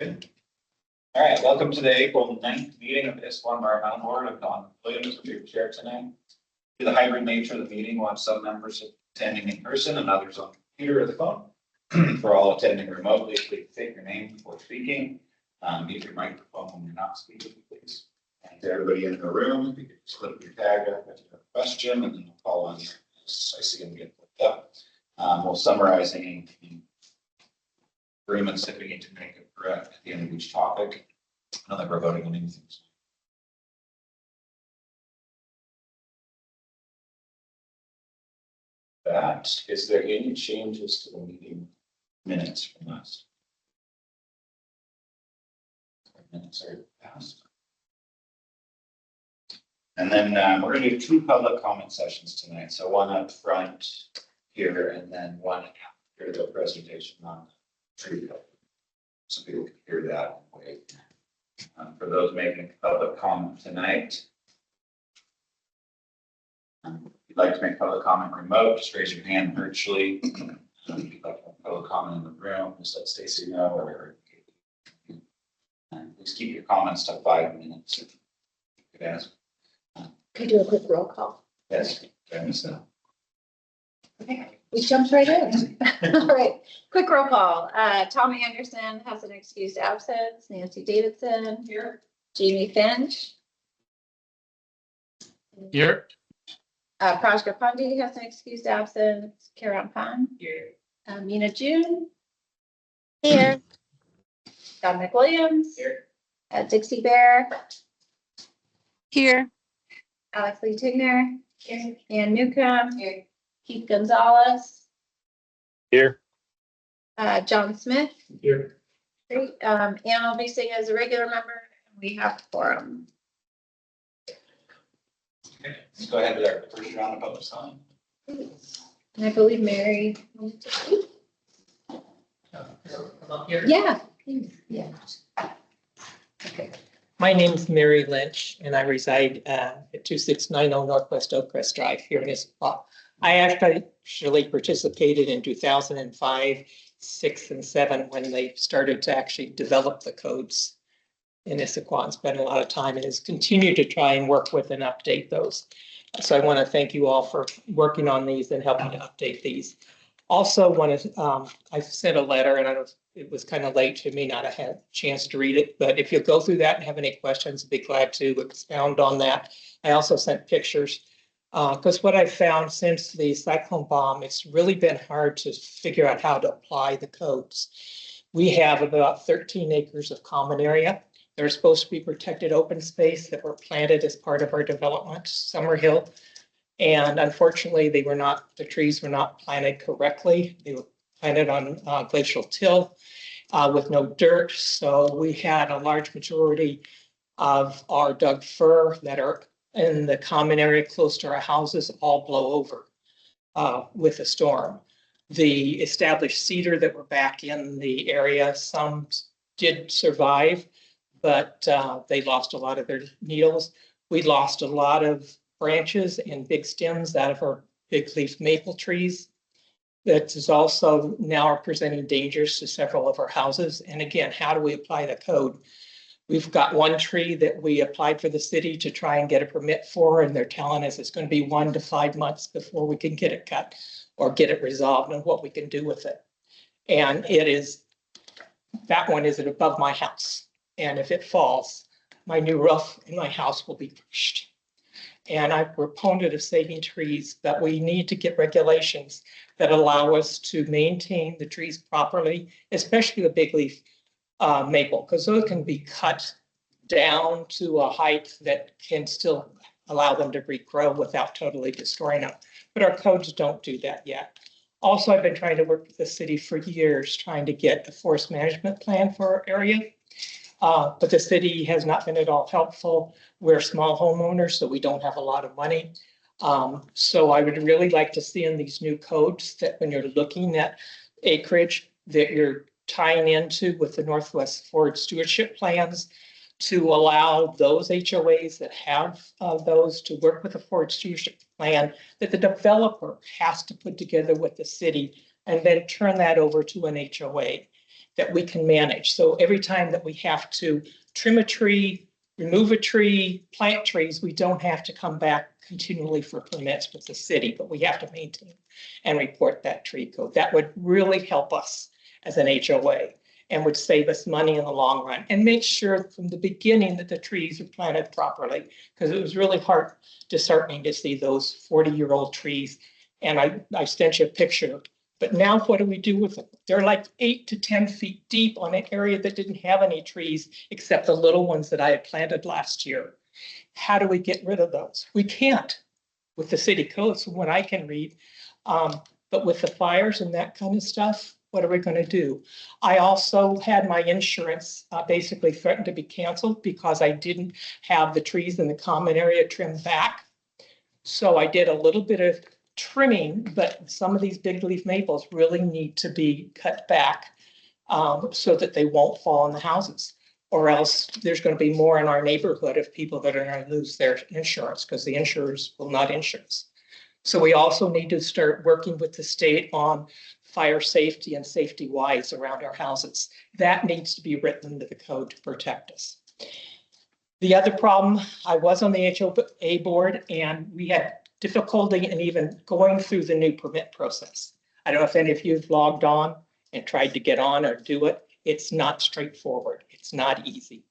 Good. All right, welcome to the April 9th meeting of the Issaquah Environmental Board. I'm Don Williams with your chair tonight. Due to the hybrid nature of the meeting, we'll have some members attending in person and others on the computer or the phone. For all attending remotely, please state your name before speaking. Mute your microphone when you're not speaking, please. And to everybody in the room, if you could just clip your tag up with your question, and then we'll call on you as I see them get flipped up. We'll summarize any agreements that we need to make it correct at the end of each topic. Not like we're voting on anything. That, is there any changes to the meeting minutes from last? Minutes are passed. And then we're going to do 2 public comment sessions tonight. So one up front here and then one after the presentation on the tree. So people can hear that way. For those making public comment tonight, if you'd like to make public comment remote, just raise your hand virtually. If you'd like to make public comment in the room, just let Stacy know. Or please keep your comments to 5 minutes. If you could ask. Could do a quick roll call. Yes, I miss that. Okay, we jumped right in. All right, quick roll call. Tommy Anderson has an excused absence. Nancy Davidson. Here. Jamie Finch. Here. Prajka Pandey has an excused absence. Karen Pan. Here. Mina June. Here. Dominic Williams. Here. Dixie Bear. Here. Alex Lee Tigner. Here. Ann Newcomb. Here. Keith Gonzalez. Here. John Smith. Here. Great. Ann will be sitting as a regular member. We have quorum. Okay, let's go ahead with our first round of public comment. And I believe Mary. Yeah. Yeah. Okay. My name's Mary Lynch, and I reside at 2690 Northwest Oakcrest Drive here in Issaquah. I actually participated in 2005, 6, and 7 when they started to actually develop the codes in Issaquah and spent a lot of time and has continued to try and work with and update those. So I want to thank you all for working on these and helping to update these. Also, I sent a letter, and it was kind of late, so you may not have had a chance to read it, but if you'll go through that and have any questions, I'd be glad to expound on that. I also sent pictures because what I found since the cyclone bomb, it's really been hard to figure out how to apply the codes. We have about 13 acres of common area. They're supposed to be protected open space that were planted as part of our development, Summerhill. And unfortunately, the trees were not planted correctly. They were planted on glacial till with no dirt. So we had a large majority of our Doug fir that are in the common area close to our houses all blow over with a storm. The established cedar that were back in the area, some did survive, but they lost a lot of their needles. We lost a lot of branches and big stems out of our big leaf maple trees. That is also now presenting dangers to several of our houses. And again, how do we apply the code? We've got one tree that we applied for the city to try and get a permit for, and they're telling us it's going to be 1 to 5 months before we can get it cut or get it resolved and what we can do with it. And that one is above my house. And if it falls, my new roof in my house will be pushed. And I'm a proponent of saving trees, but we need to get regulations that allow us to maintain the trees properly, especially the big leaf maple, because those can be cut down to a height that can still allow them to regrow without totally destroying them. But our codes don't do that yet. Also, I've been trying to work with the city for years, trying to get a forest management plan for our area. But the city has not been at all helpful. We're small homeowners, so we don't have a lot of money. So I would really like to see in these new codes that when you're looking at acreage that you're tying into with the Northwest Forest Stewardship Plans to allow those HOAs that have those to work with a forest stewardship plan that the developer has to put together with the city and then turn that over to an HOA. that we can manage. So every time that we have to trim a tree, remove a tree, plant trees, we don't have to come back continually for permits with the city, but we have to maintain and report that tree code. That would really help us as an HOA and would save us money in the long run and make sure from the beginning that the trees are planted properly, because it was really disheartening to see those 40-year-old trees. And I sent you a picture, but now what do we do with them? They're like 8 to 10 feet deep on an area that didn't have any trees except the little ones that I had planted last year. How do we get rid of those? We can't with the city codes, from what I can read. But with the fires and that kind of stuff, what are we going to do? I also had my insurance basically threatened to be canceled because I didn't have the trees in the common area trimmed back. So I did a little bit of trimming, but some of these big leaf maples really need to be cut back so that they won't fall on the houses. Or else there's going to be more in our neighborhood of people that are going to lose their insurance because the insurers will not insure us. So we also need to start working with the state on fire safety and safety wise around our houses. That needs to be written into the code to protect us. The other problem, I was on the HOA board and we had difficulty in even going through the new permit process. I don't know if any of you have logged on and tried to get on or do it. It's not straightforward. It's not easy.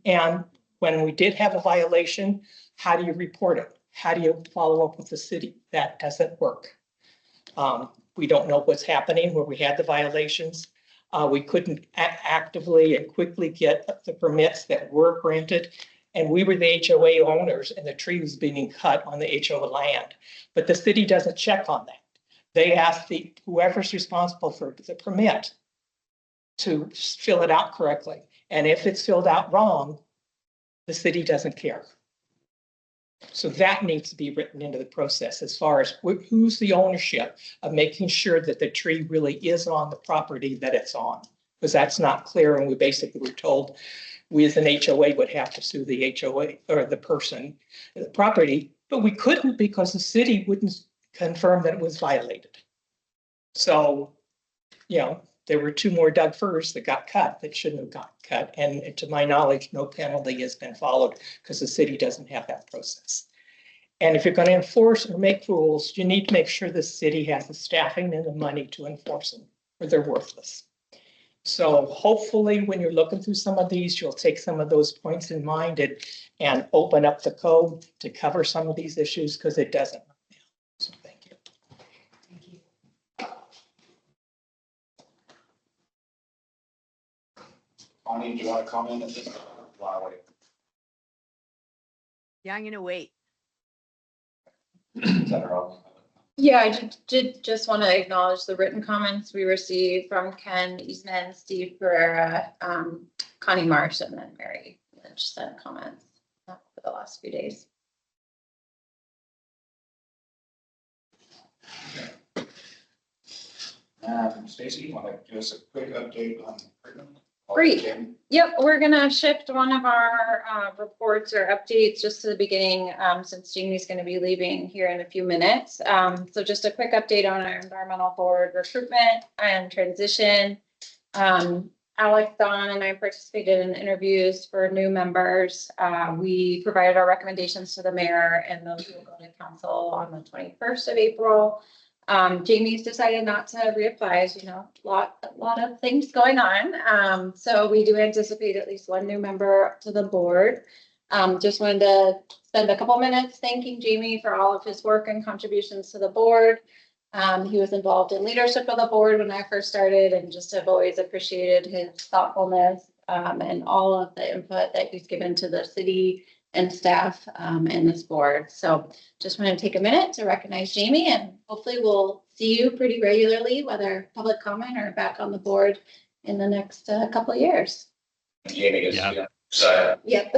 And when we did have a violation, how do you report it? How do you follow up with the city? That doesn't work. We don't know what's happening where we had the violations. We couldn't actively and quickly get the permits that were granted. And we were the HOA owners and the tree was being cut on the HOA land. But the city doesn't check on that. They ask whoever's responsible for the permit to fill it out correctly. And if it's filled out wrong, the city doesn't care. So that needs to be written into the process as far as who's the ownership of making sure that the tree really is on the property that it's on, because that's not clear. And we basically were told we as an HOA would have to sue the HOA or the person, the property, but we couldn't because the city wouldn't confirm that it was violated. So, you know, there were 2 more Doug firs that got cut that shouldn't have got cut. And to my knowledge, no penalty has been followed because the city doesn't have that process. And if you're going to enforce or make rules, you need to make sure the city has the staffing and the money to enforce them or they're worthless. So hopefully when you're looking through some of these, you'll take some of those points in mind and open up the code to cover some of these issues because it doesn't. So thank you. Thank you. Bonnie, do you want to comment on this? Wow. Yeah, I'm gonna wait. Is that all? Yeah, I did just want to acknowledge the written comments we received from Ken Eastman, Steve Pereira, Connie Marsh, and then Mary Lynch sent comments for the last few days. Stacy, you want to give us a quick update on recruitment? Great. Yep, we're gonna shift one of our reports or updates just to the beginning since Jamie's gonna be leaving here in a few minutes. So just a quick update on our environmental board recruitment and transition. Alex, Don, and I participated in interviews for new members. We provided our recommendations to the mayor and those will go to council on the 21st of April. Jamie's decided not to reapply, as you know, a lot of things going on. So we do anticipate at least one new member to the board. Just wanted to spend a couple minutes thanking Jamie for all of his work and contributions to the board. He was involved in leadership of the board when I first started and just have always appreciated his thoughtfulness and all of the input that he's given to the city and staff and this board. So just want to take a minute to recognize Jamie and hopefully we'll see you pretty regularly, whether public comment or back on the board in the next couple of years. Jamie is Yeah. side. Yep.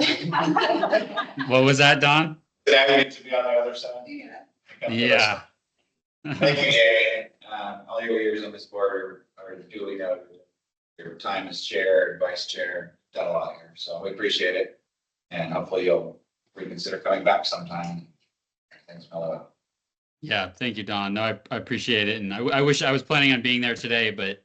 What was that, Don? Did I need to be on the other side? Yeah. Thank you, Jamie. All your years on this board are duly noted. Your time as chair and vice chair, done a lot here, so we appreciate it. And hopefully you'll reconsider coming back sometime. Thanks, Mello. Yeah, thank you, Don. No, I appreciate it. And I wish I was planning on being there today, but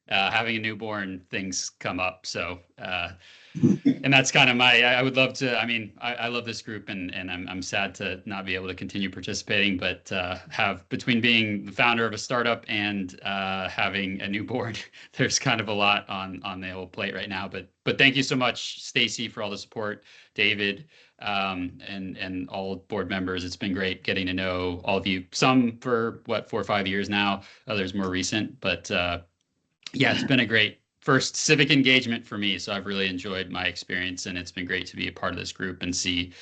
having a newborn, things come up. So, and that's kind of I would love to, I mean, I love this group and I'm sad to not be able to continue participating, but have between being the founder of a startup and having a newborn, there's kind of a lot on the whole plate right now. But thank you so much, Stacy, for all the support, David, and all board members. It's been great getting to know all of you, some for 4 or 5 years now, others more recent, but yeah, it's been a great first civic engagement for me. So I've really enjoyed my experience, and it's been great to be a part of this group and see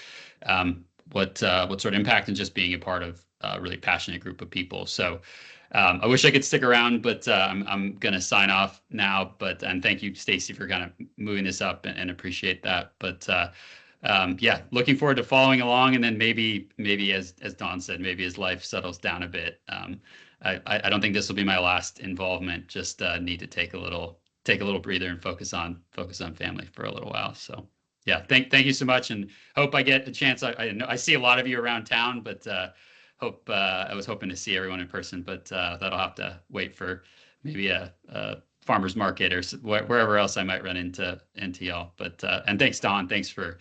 what sort of impact and just being a part of a really passionate group of people. So I wish I could stick around, but I'm going to sign off now. And thank you, Stacy, for kind of moving this up and appreciate that. But yeah, looking forward to following along, and then maybe as Don said, maybe as life settles down a bit. I don't think this will be my last involvement. Just need to take a little breather and focus on family for a little while. So yeah, thank you so much, and hope I get a chance. I know I see a lot of you around town, but I was hoping to see everyone in person, but that'll have to wait for maybe a farmer's market or wherever else I might run into y'all. But and thanks, Don. Thanks for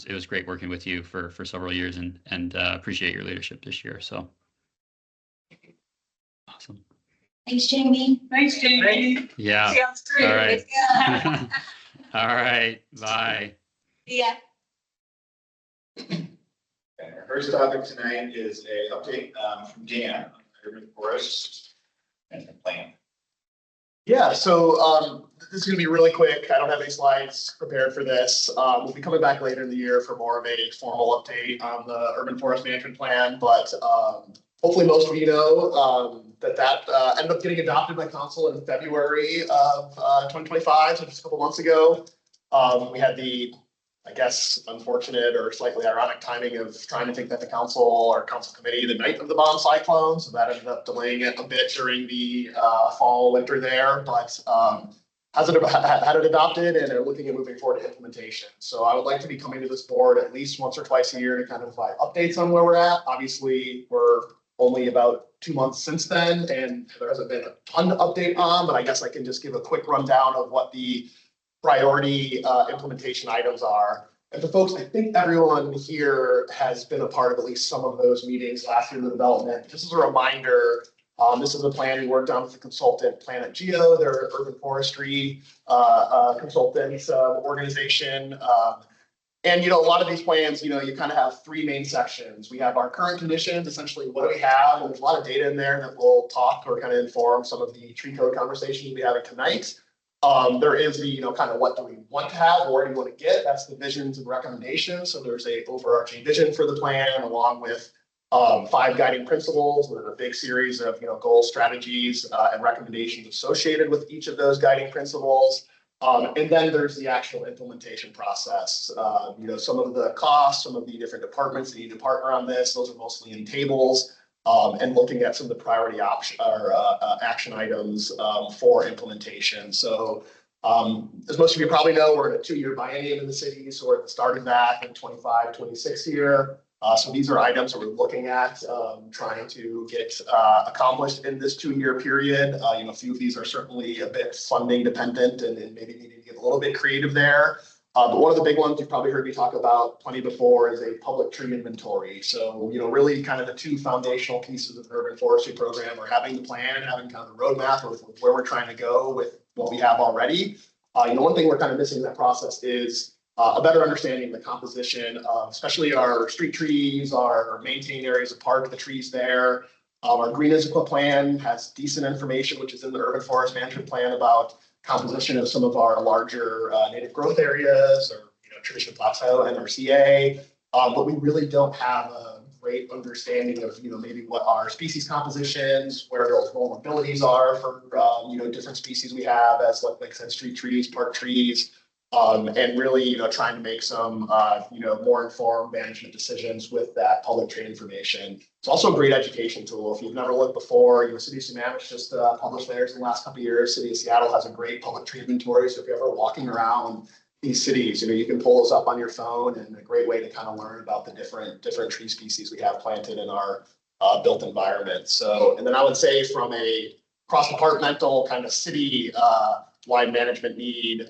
it was great working with you for several years, and appreciate your leadership this year. So awesome. Thanks, Jamie. Thanks, Jamie. Yeah. Sounds great. All right. Yeah. All right. Bye. Yeah. Okay, our first topic tonight is a update from Dan on the urban forest management plan. Yeah, so this is going to be really quick. I don't have any slides prepared for this. We'll be coming back later in the year for more of a formal update on the urban forest management plan, but hopefully most of you know that ended up getting adopted by council in February of 2025, so just a couple months ago. We had the, I guess, unfortunate or slightly ironic timing of trying to take that to council or council committee the night of the bomb cyclone. So that ended up delaying it a bit during the fall, winter there, but had it adopted and are looking at moving forward to implementation. So I would like to be coming to this board at least once or twice a year to kind of provide updates on where we're at. Obviously, we're only about 2 months since then, and there hasn't been a ton to update on, but I guess I can just give a quick rundown of what the priority implementation items are. And for folks, I think everyone here has been a part of at least some of those meetings last year in the development. Just as a reminder, this is a plan we worked on with the consultant Planet Geo, their urban forestry consultants organization. And, you know, a lot of these plans, you know, you kind of have 3 main sections. We have our current conditions, essentially what do we have? And there's a lot of data in there that will talk or kind of inform some of the tree code conversations we'll be having tonight. There is the, you know, kind of what do we want to have or where do you want to get? That's the visions and recommendations. So there's a overarching vision for the plan along with 5 guiding principles with a big series of, you know, goals, strategies, and recommendations associated with each of those guiding principles. And then there's the actual implementation process. You know, some of the costs, some of the different departments that need to partner on this, those are mostly in tables, and looking at some of the priority action items for implementation. So as most of you probably know, we're in a 2-year biennium in the city. So we're at the start of that in 25, 26 year. So these are items that we're looking at trying to get accomplished in this 2-year period. You know, a few of these are certainly a bit funding dependent and maybe needing to get a little bit creative there. But one of the big ones you've probably heard me talk about plenty before is a public tree inventory. So, you know, really kind of the 2 foundational pieces of the urban forestry program are having the plan and having kind of the roadmap with where we're trying to go with what we have already. You know, one thing we're kind of missing in that process is a better understanding of the composition of especially our street trees, our maintained areas of park, the trees there. Our green Issaquah plan has decent information, which is in the urban forest management plan about composition of some of our larger native growth areas or, you know, traditional plateau and RCA. But we really don't have a great understanding of, you know, maybe what our species compositions, where those vulnerabilities are for, you know, different species we have as like said, street trees, park trees. And really, you know, trying to make some, you know, more informed management decisions with that public tree information. It's also a great education tool. If you've never looked before, you know, City of Sammamish just published theirs in the last couple of years. City of Seattle has a great public tree inventory. So if you're ever walking around these cities, you know, you can pull those up on your phone, and a great way to kind of learn about the different tree species we have planted in our built environment. So, and then I would say from a cross-departmental kind of city wide management need,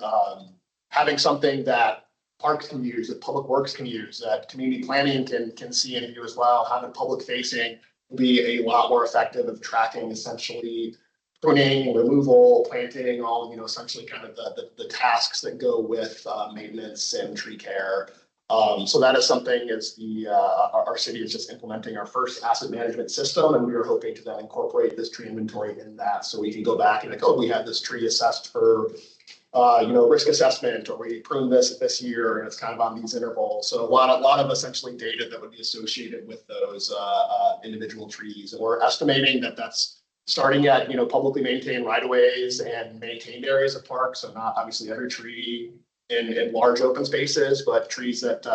having something that parks can use, that public works can use, that community planning can see and do as well, having public facing will be a lot more effective of tracking essentially pruning, removal, planting, all, essentially kind of the tasks that go with maintenance and tree care. So that is something as our city is just implementing our first asset management system, and we are hoping to then incorporate this tree inventory in that, so we can go back and like, oh, we had this tree assessed for risk assessment, or we pruned this year, and it's kind of on these intervals. So a lot of essentially data that would be associated with those individual trees, and we're estimating that that's starting at publicly maintained right-of-ways and maintained areas of parks. So not obviously every tree in large open spaces, but trees that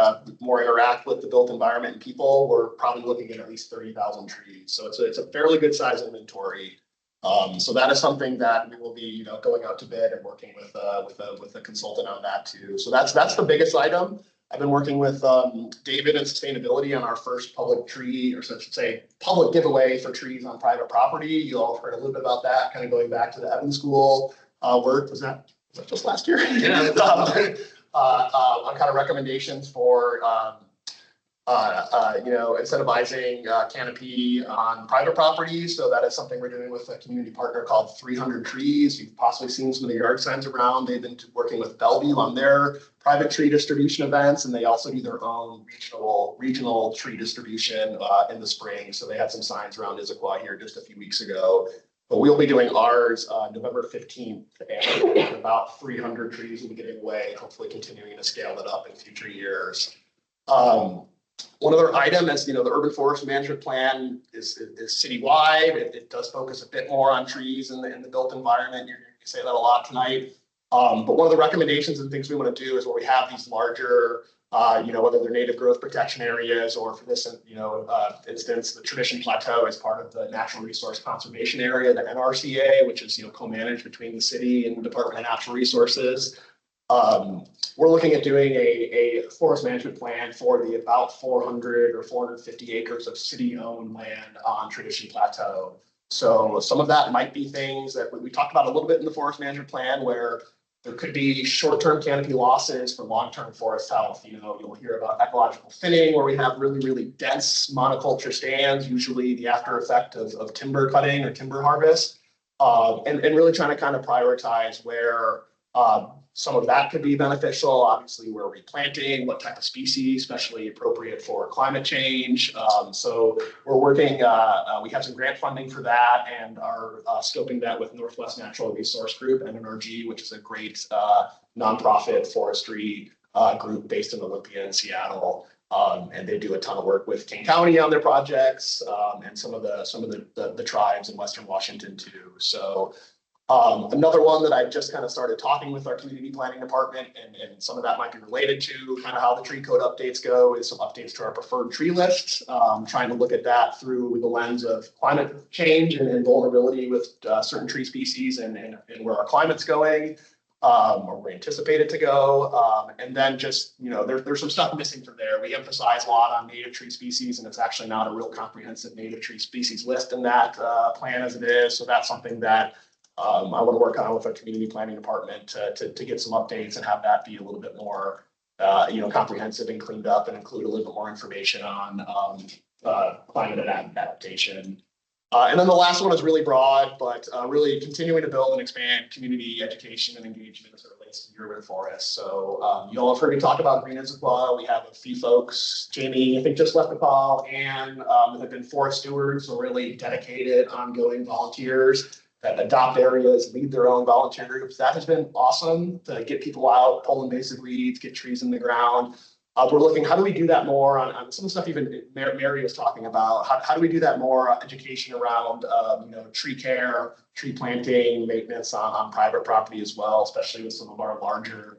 more interact with the built environment and people. We're probably looking at least 30,000 trees. So it's a fairly good size inventory. So that is something that we will be going out to bid and working with a consultant on that too. So that's the biggest item. I've been working with David and sustainability on our first public tree, or so I should say, public giveaway for trees on private property. You all have heard a little bit about that, kind of going back to the Evans School work. Was that just last year? Yeah. On kind of recommendations for incentivizing canopy on private properties. So that is something we're doing with a community partner called 300 Trees. You've possibly seen some of the yard signs around. They've been working with Bellevue on their private tree distribution events, and they also do their own regional tree distribution in the spring. So they had some signs around Issaquah here just a few weeks ago. But we'll be doing ours November 15th, and about 300 trees will be getting away, hopefully continuing to scale it up in future years. One other item is, the urban forest management plan is citywide. It does focus a bit more on trees in the built environment. You're going to say that a lot tonight. But one of the recommendations and things we want to do is where we have these larger, whether they're native growth protection areas, or for this, instance, the Tradition Plateau is part of the Natural Resource Conservation Area, the NRCA, which is, co-managed between the city and the Department of Natural Resources. We're looking at doing a forest management plan for the about 400 or 450 acres of city-owned land on Tradition Plateau. So some of that might be things that we talked about a little bit in the forest management plan, where there could be short-term canopy losses for long-term forest health. You'll hear about ecological thinning, where we have really, really dense monoculture stands, usually the after effect of timber cutting or timber harvest, and really trying to kind of prioritize where some of that could be beneficial. Obviously, we're replanting, what type of species, especially appropriate for climate change. So we're working, we have some grant funding for that, and are scoping that with Northwest Natural Resource Group, NNRG, which is a great nonprofit forestry group based in Olympia and Seattle. And they do a ton of work with King County on their projects, and some of the tribes in Western Washington too. So another one that I just kind of started talking with our community planning department, and some of that might be related to kind of how the tree code updates go, is some updates to our preferred tree list, trying to look at that through the lens of climate change and vulnerability with certain tree species and where our climate's going, or we anticipate it to go. And then just, there's some stuff missing from there. We emphasize a lot on native tree species, and it's actually not a real comprehensive native tree species list in that plan as it is. So that's something that I want to work on with our community planning department to get some updates and have that be a little bit more, comprehensive and cleaned up, and include a little bit more information on climate adaptation. And then the last one is really broad, but really continuing to build and expand community education and engagement as it relates to the urban forest. So you all have heard me talk about Green Issaquah. We have a few folks, Jamie, I think just left the call, and have been forest stewards, so really dedicated, ongoing volunteers that adopt areas, lead their own volunteer groups. That has been awesome to get people out, pull invasive weeds, get trees in the ground. We're looking, how do we do that more on some of the stuff even Mary was talking about? How do we do that more education around, tree care, tree planting, maintenance on private property as well, especially with some of our larger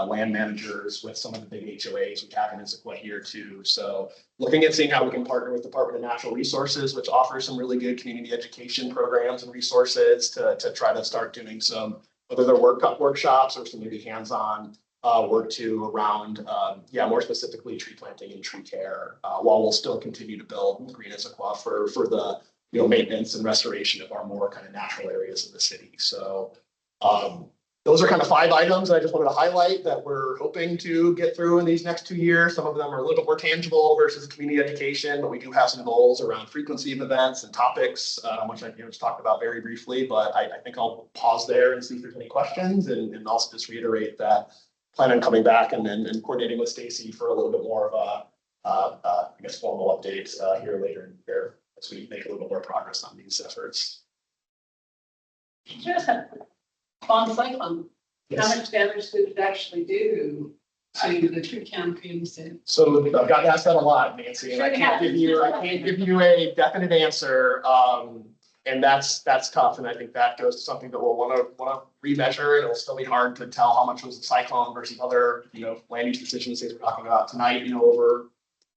land managers, with some of the big HOAs we have in Issaquah here too. So looking at seeing how we can partner with the Department of Natural Resources, which offers some really good community education programs and resources to try to start doing some, whether they're workshops or some maybe hands-on work to around, more specifically tree planting and tree care, while we'll still continue to build green Issaquah for the, maintenance and restoration of our more kind of natural areas of the city. So, those are kind of 5 items I just wanted to highlight that we're hoping to get through in these next 2 years. Some of them are a little bit more tangible versus community education, but we do have some goals around frequency of events and topics, which I just talked about very briefly, but I think I'll pause there and see if there's any questions, and also just reiterate that plan on coming back and coordinating with Stacy for a little bit more of a, formal update here later in the year as we make a little bit more progress on these efforts. On cyclone, how much damage did it actually do to the tree canopies? So I've gotten asked that a lot, Nancy, and I can't give you a definite answer. And that's tough. And I think that goes to something that we'll want to remeasure. It'll still be hard to tell how much was the cyclone versus other, land use decisions we're talking about tonight, over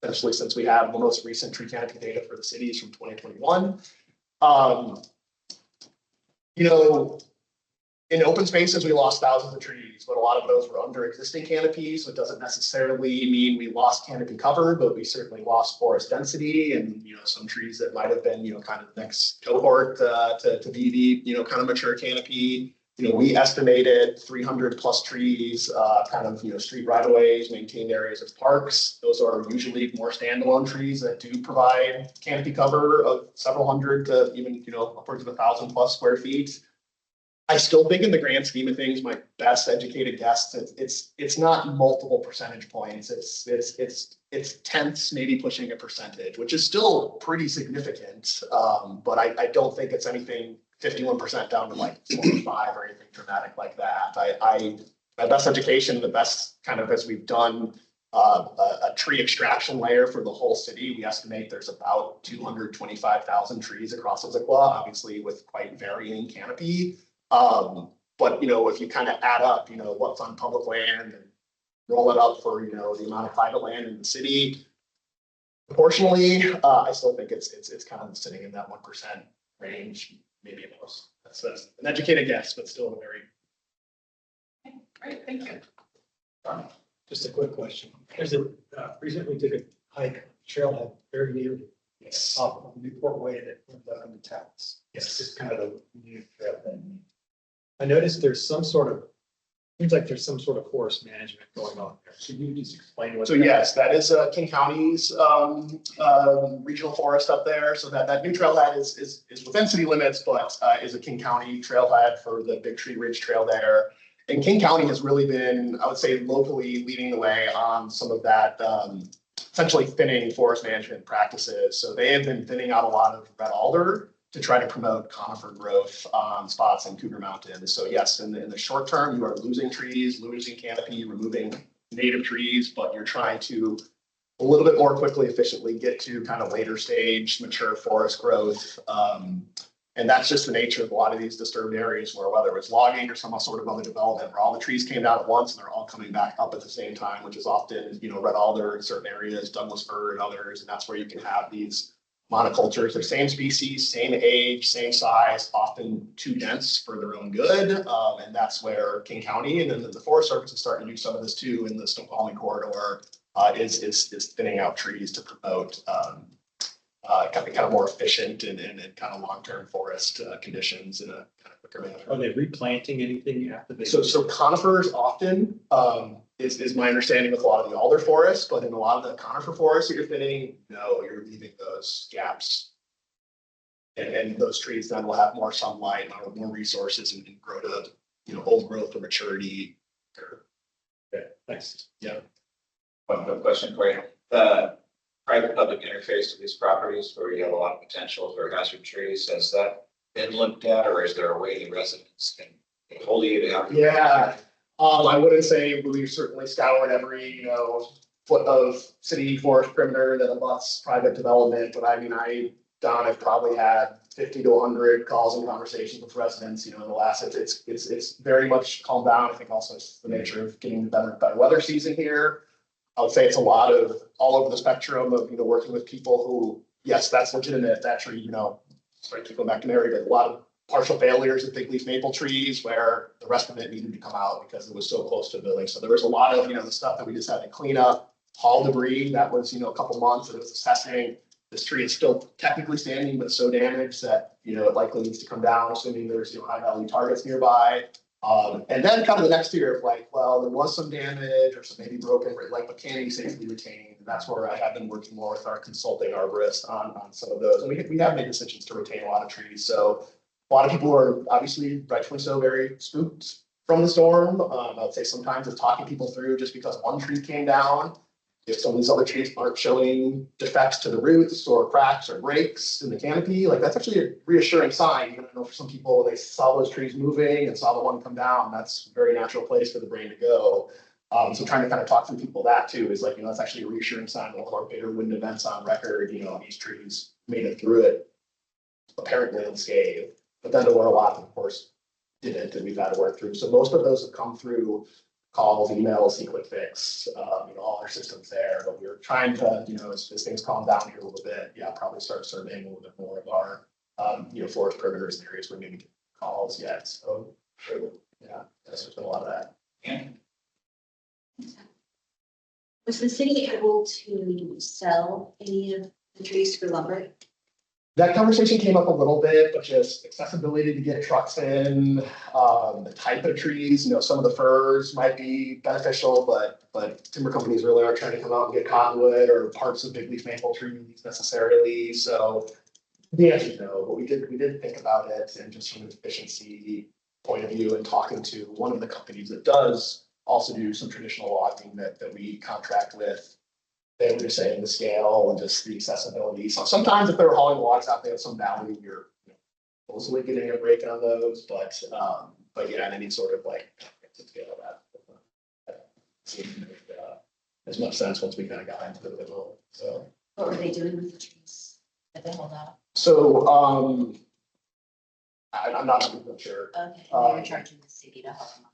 essentially since we have the most recent tree canopy data for the cities from 2021. In open spaces, we lost thousands of trees, but a lot of those were under existing canopies. So it doesn't necessarily mean we lost canopy cover, but we certainly lost forest density and, some trees that might have been, kind of next cohort to be the, kind of mature canopy. We estimated 300 plus trees, street right of ways, maintained areas of parks. Those are usually more standalone trees that do provide canopy cover of several hundred to even, upwards of 1,000 plus square feet. I still think in the grand scheme of things, my best educated guess, it's not multiple percentage points. It's tenths, maybe pushing a percentage, which is still pretty significant. But I don't think it's anything 51% down to like 45 or anything dramatic like that. My best education, the best kind of as we've done a tree extraction layer for the whole city, we estimate there's about 225,000 trees across Issaquah, obviously with quite varying canopy. But if you kind of add up, what's on public land and roll it up for, the amount of private land in the city, proportionally, I still think it's kind of sitting in that 1% range, maybe at most. That's an educated guess, but still a very. Great, thank you. Just a quick question. There's recently took a hike trailhead very near off of Newport Way that went down to Taos. Yes. It's kind of a new trailhead. I noticed seems like there's some sort of forest management going on there. Could you just explain what? So yes, that is King County's regional forest up there. So that new trailhead is within city limits, but is a King County trailhead for the Big Tree Ridge Trail there. And King County has really been, I would say, locally leading the way on some of that essentially thinning forest management practices. So they have been thinning out a lot of red alder to try to promote conifer growth on spots in Cougar Mountain. So yes, in the short term, you are losing trees, losing canopy, removing native trees, but you're trying to a little bit more quickly, efficiently get to kind of later stage mature forest growth. And that's just the nature of a lot of these disturbed areas where whether it's logging or some sort of other development where all the trees came down at once and they're all coming back up at the same time, which is often, red alder in certain areas, Douglas fir and others. And that's where you can have these monocultures. They're same species, same age, same size, often too dense for their own good. And that's where King County and then the Forest Service is starting to do some of this too in the Snoqualmie corridor is thinning out trees to promote kind of more efficient and kind of long-term forest conditions in a kind of quicker manner. Are they replanting anything after they? So conifers often is my understanding with a lot of the alder forests, but in a lot of the conifer forests that you're thinning, no, you're leaving those gaps. And those trees then will have more sunlight, more resources and grow to, old growth or maturity. Okay, thanks. Yeah. One quick question for you. The private public interface to these properties where you have a lot of potential for hazard trees, has that been looked at, or is there a way the residents can get hold of you to help? Yeah. I wouldn't say we've certainly scoured every, foot of city forest perimeter that abuts private development, but Don, I've probably had 50 to 100 calls and conversations with residents, in the last, it's very much calmed down. I think also it's the nature of getting the better weather season here. I would say it's a lot of all over the spectrum of, working with people who, yes, that's legitimate. That tree, sorry, keep going back to Mary, but a lot of partial failures of big leaf maple trees where the rest of it needed to come out because it was so close to the building. So there was a lot of, the stuff that we just had to clean up, haul debris. That was, a couple months that it was assessing. This tree is still technically standing, but so damaged that, it likely needs to come down, assuming there's, high value targets nearby. And then kind of the next year of like, well, there was some damage or some maybe broken, but can be safely retained. And that's where I have been working more with our consulting arborist on some of those. And we have made decisions to retain a lot of trees. So a lot of people are obviously rightfully so very spooked from the storm. I would say sometimes it's talking people through just because one tree came down. If some of these other trees aren't showing defects to the roots or cracks or breaks in the canopy, like that's actually a reassuring sign. Even though for some people, they saw those trees moving and saw the one come down, that's a very natural place for the brain to go. So trying to kind of talk through people that too is like, that's actually a reassuring sign. One of our bigger wind events on record, these trees made it through it apparently unscathed. But then there were a lot that, of course, didn't, and we've had to work through. So most of those have come through calls, emails, quick fix, all our systems there. But we're trying to, as things calm down here a little bit, probably start surveying a little bit more of our, forest perimeters and areas where maybe get calls yet. So, there's been a lot of that. Yeah. Was the city able to sell any of the trees for lumber? That conversation came up a little bit, but just accessibility to get trucks in, the type of trees, some of the firs might be beneficial, but timber companies really aren't trying to come out and get cottonwood or parts of big leaf maple trees necessarily. So the answer is no, but we did think about it, and just from an efficiency point of view and talking to one of the companies that does also do some traditional logging that we contract with. They were just saying the scale and just the accessibility. So sometimes if they were hauling logs out, they have some value. You're supposedly getting a break on those, but yeah, and any sort of like scale that seemed to make as much sense once we kind of got into the middle. So What were they doing with the trees that they hold out? so I'm not sure. Okay, they were charging the city to help them.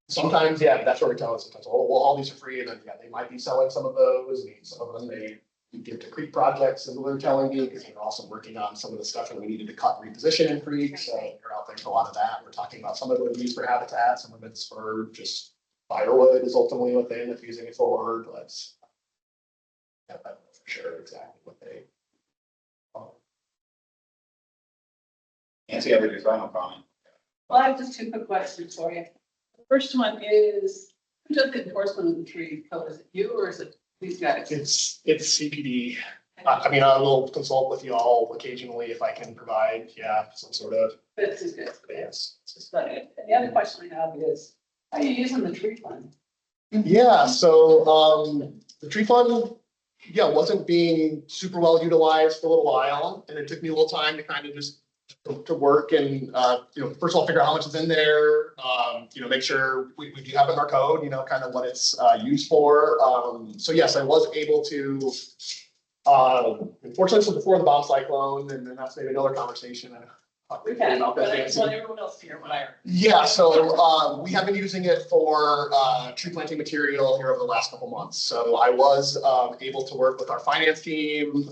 Sometimes, that's what we're telling sometimes. Oh, well, all these are free, and then they might be selling some of those. And some of them they give to creek projects, as they're telling me, because they're also working on some of the stuff that we needed to cut and reposition in creek. So they're out there for a lot of that. We're talking about some of it used for habitat, some of it's for just firewood is ultimately what they end up using it for. But I don't know for sure exactly what they. Nancy, have your final comment. Well, I have just two quick questions for you. The first one is, who does the enforcement of the tree code? Is it you or is it these guys? It's CPD. I mean, I will consult with y'all occasionally if I can provide, some sort of. This is good. Yes. It's just funny. And the other question I have is, how are you using the tree fund? Yeah, so the tree fund, wasn't being super well utilized for a little while, and it took me a little time to kind of just to work and first of all figure out how much is in there, make sure we do have in our code, kind of what it's used for. So yes, I was able to. Unfortunately, this was before the bomb cyclone, and then that's maybe another conversation. Okay, but I just want everyone else to hear what I heard. Yeah, so we have been using it for tree planting material here over the last couple months. So I was able to work with our finance team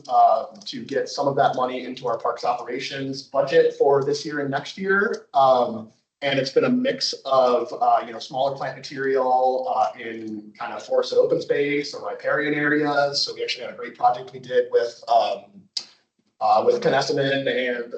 to get some of that money into our parks operations budget for this year and next year. And it's been a mix of smaller plant material in kind of forested open space or riparian areas. So we actually had a great project we did with Kinnessimmon and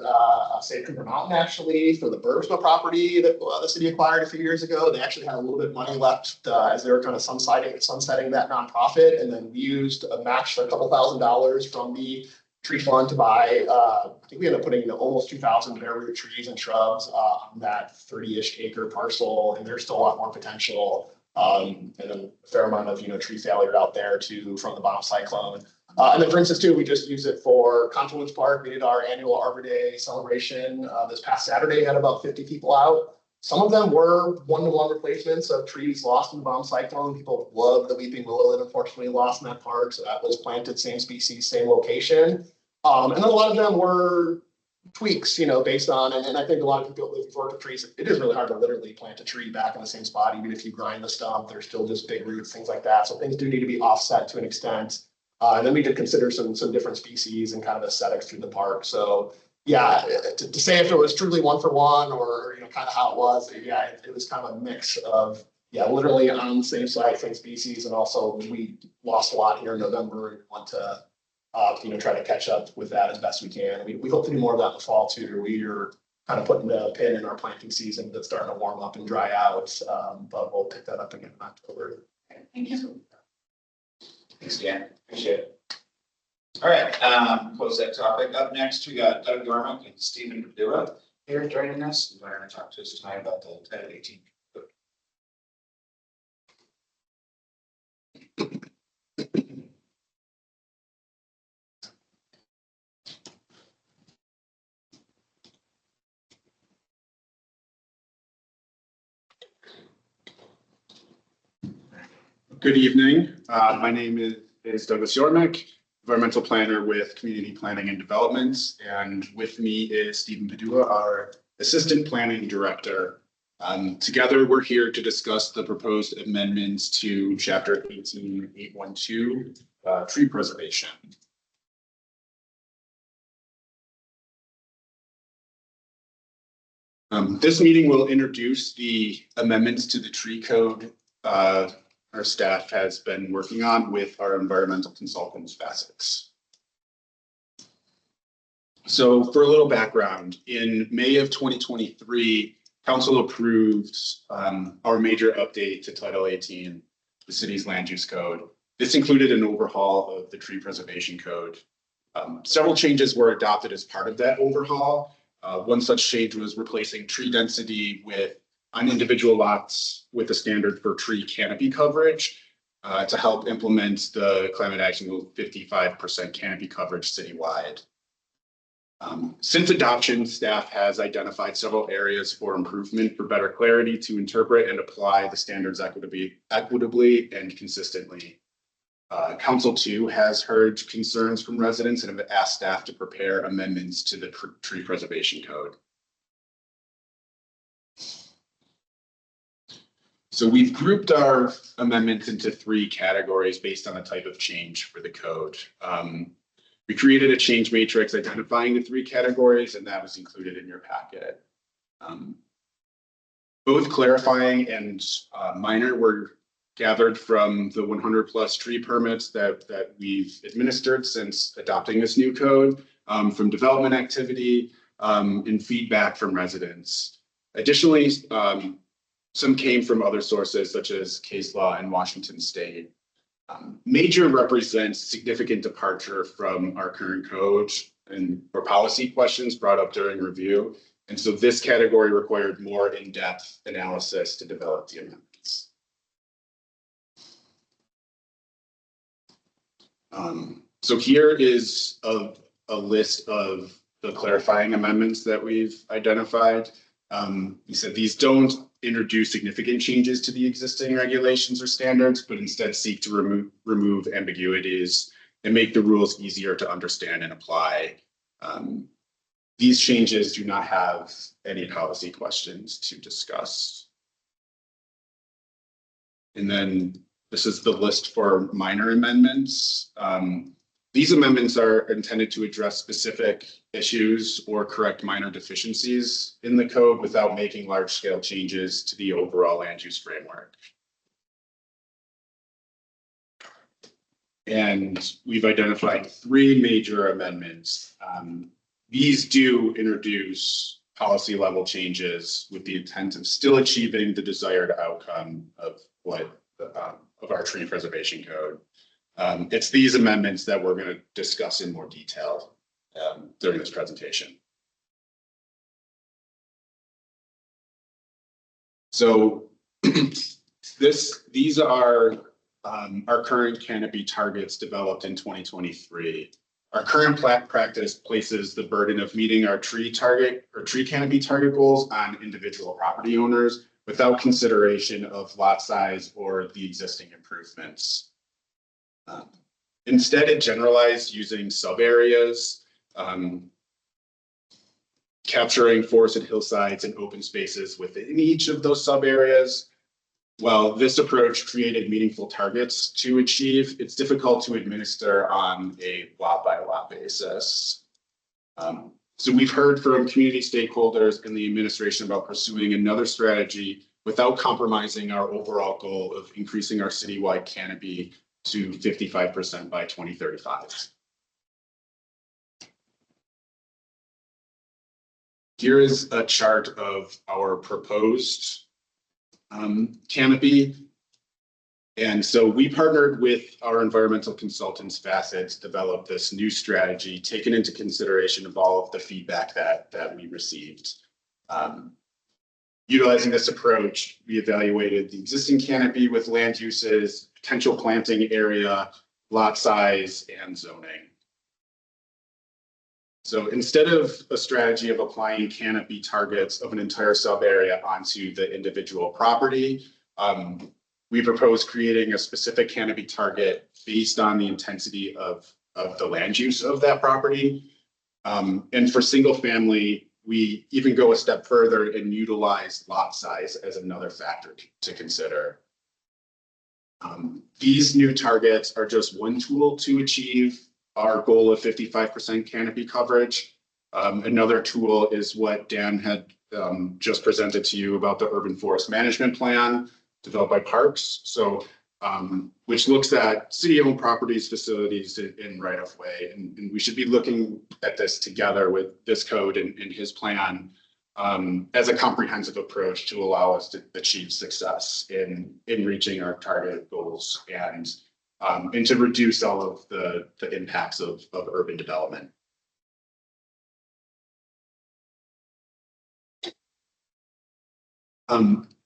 Save Cooper Mountain actually for the Bergsma property that the city acquired a few years ago. They actually had a little bit of money left as they were kind of sunsetting that nonprofit. And then we used a match, a couple $1,000s from the tree fund to buy, I think we ended up putting almost 2,000 bare root trees and shrubs on that 30-ish acre parcel. And there's still a lot more potential. And then a fair amount of, tree failure out there too from the bomb cyclone. And then for instance too, we just use it for Confluence Park. We did our annual Arbor Day celebration this past Saturday, had about 50 people out. Some of them were one-to-one replacements of trees lost in the bomb cyclone. People love the weeping willow that unfortunately lost in that park. So that was planted, same species, same location. And then a lot of them were tweaks, based on, and I think a lot of people, if you've worked with trees, it is really hard to literally plant a tree back in the same spot. Even if you grind the stump, there's still just big roots, things like that. So things do need to be offset to an extent. And then we did consider some different species and kind of aesthetics through the park. So yeah, to say if it was truly 1-for-1 or, you know, kind of how it was, yeah, it was kind of a mix of, yeah, literally on the same site, same species. And also we lost a lot here in November and want to, you know, try to catch up with that as best we can. We hope to do more of that in the fall too. We are kind of putting a pin in our planting season that's starting to warm up and dry out. But we'll pick that up again in October. Thank you. Thanks, Dan. Appreciate it. All right, close that topic. Up next, we got Doug Dormick and Stephen Padua here joining us. They're going to talk to us tonight about the Title 18. Good evening. My name is Douglas Yormick, environmental planner with Community Planning and Development. And with me is Stephen Padua, our assistant planning director. Together, we're here to discuss the proposed amendments to Chapter 18.812, tree preservation. This meeting will introduce the amendments to the tree code our staff has been working on with our environmental consultants, FASICS. So for a little background, in May of 2023, Council approved our major update to Title 18, the city's land use code. This included an overhaul of the tree preservation code. Several changes were adopted as part of that overhaul. One such change was replacing tree density on individual lots with a standard for tree canopy coverage to help implement the climate action goal 55% canopy coverage citywide. Since adoption, staff has identified several areas for improvement for better clarity to interpret and apply the standards equitably and consistently. Council too has heard concerns from residents and have asked staff to prepare amendments to the tree preservation code. So we've grouped our amendments into 3 categories based on the type of change for the code. We created a change matrix identifying the 3 categories, and that was included in your packet. Both clarifying and minor were gathered from the 100+ tree permits that we've administered since adopting this new code, from development activity and feedback from residents. Additionally, some came from other sources such as case law in Washington State. Major represents significant departure from our current code or policy questions brought up during review. And so this category required more in-depth analysis to develop the amendments. So here is a list of the clarifying amendments that we've identified. We said these don't introduce significant changes to the existing regulations or standards, but instead seek to remove ambiguities and make the rules easier to understand and apply. These changes do not have any policy questions to discuss. And then this is the list for minor amendments. These amendments are intended to address specific issues or correct minor deficiencies in the code without making large-scale changes to the overall land use framework. And we've identified 3 major amendments. These do introduce policy level changes with the intent of still achieving the desired outcome of our tree preservation code. It's these amendments that we're going to discuss in more detail during this presentation. So these are our current canopy targets developed in 2023. Our current practice places the burden of meeting our tree canopy target goals on individual property owners without consideration of lot size or the existing improvements. Instead, it generalized using sub areas, capturing forested hillsides and open spaces within each of those sub areas. While this approach created meaningful targets to achieve, it's difficult to administer on a lot by lot basis. So we've heard from community stakeholders and the administration about pursuing another strategy without compromising our overall goal of increasing our citywide canopy to 55% by 2035. Here is a chart of our proposed canopy. And so we partnered with our environmental consultants, Facet, to develop this new strategy, taking into consideration of all of the feedback that we received. Utilizing this approach, we evaluated the existing canopy with land uses, potential planting area, lot size, and zoning. So instead of a strategy of applying canopy targets of an entire sub area onto the individual property, we propose creating a specific canopy target based on the intensity of the land use of that property. And for single family, we even go a step further and utilize lot size as another factor to consider. These new targets are just one tool to achieve our goal of 55% canopy coverage. Another tool is what Dan had just presented to you about the urban forest management plan developed by Parks. So, which looks at city-owned properties, facilities in right-of-way, and we should be looking at this together with this code and his plan as a comprehensive approach to allow us to achieve success in reaching our target goals and to reduce all of the impacts of urban development.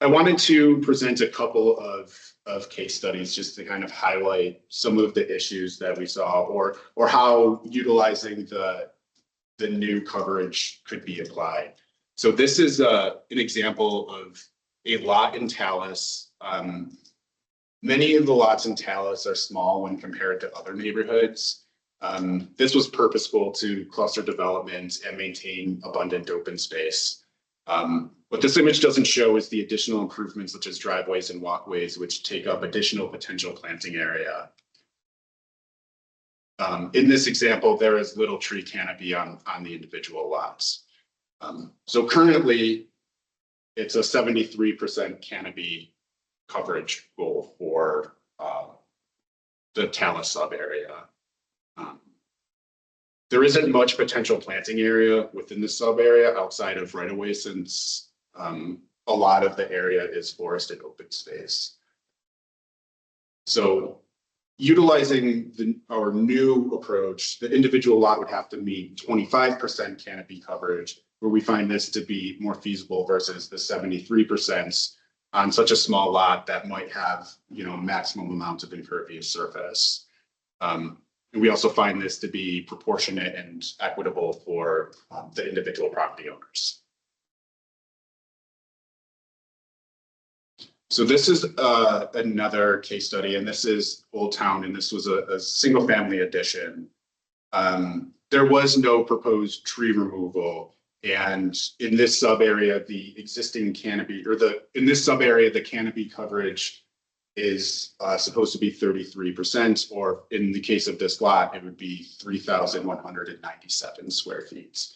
I wanted to present a couple of case studies just to kind of highlight some of the issues that we saw or how utilizing the new coverage could be applied. So this is an example of a lot in Tallis. Many of the lots in Tallis are small when compared to other neighborhoods. This was purposeful to cluster development and maintain abundant open space. What this image doesn't show is the additional improvements such as driveways and walkways, which take up additional potential planting area. In this example, there is little tree canopy on the individual lots. So currently, it's a 73% canopy coverage goal for the Tallis sub area. There isn't much potential planting area within the sub area outside of right of way, since a lot of the area is forested open space. So utilizing our new approach, the individual lot would have to meet 25% canopy coverage, where we find this to be more feasible versus the 73% on such a small lot that might have, maximum amount of impervious surface. And we also find this to be proportionate and equitable for the individual property owners. So this is another case study, and this is Old Town, and this was a single family addition. There was no proposed tree removal. And in this sub area, the existing canopy, in this sub area, the canopy coverage is supposed to be 33%, or in the case of this lot, it would be 3,197 square feet.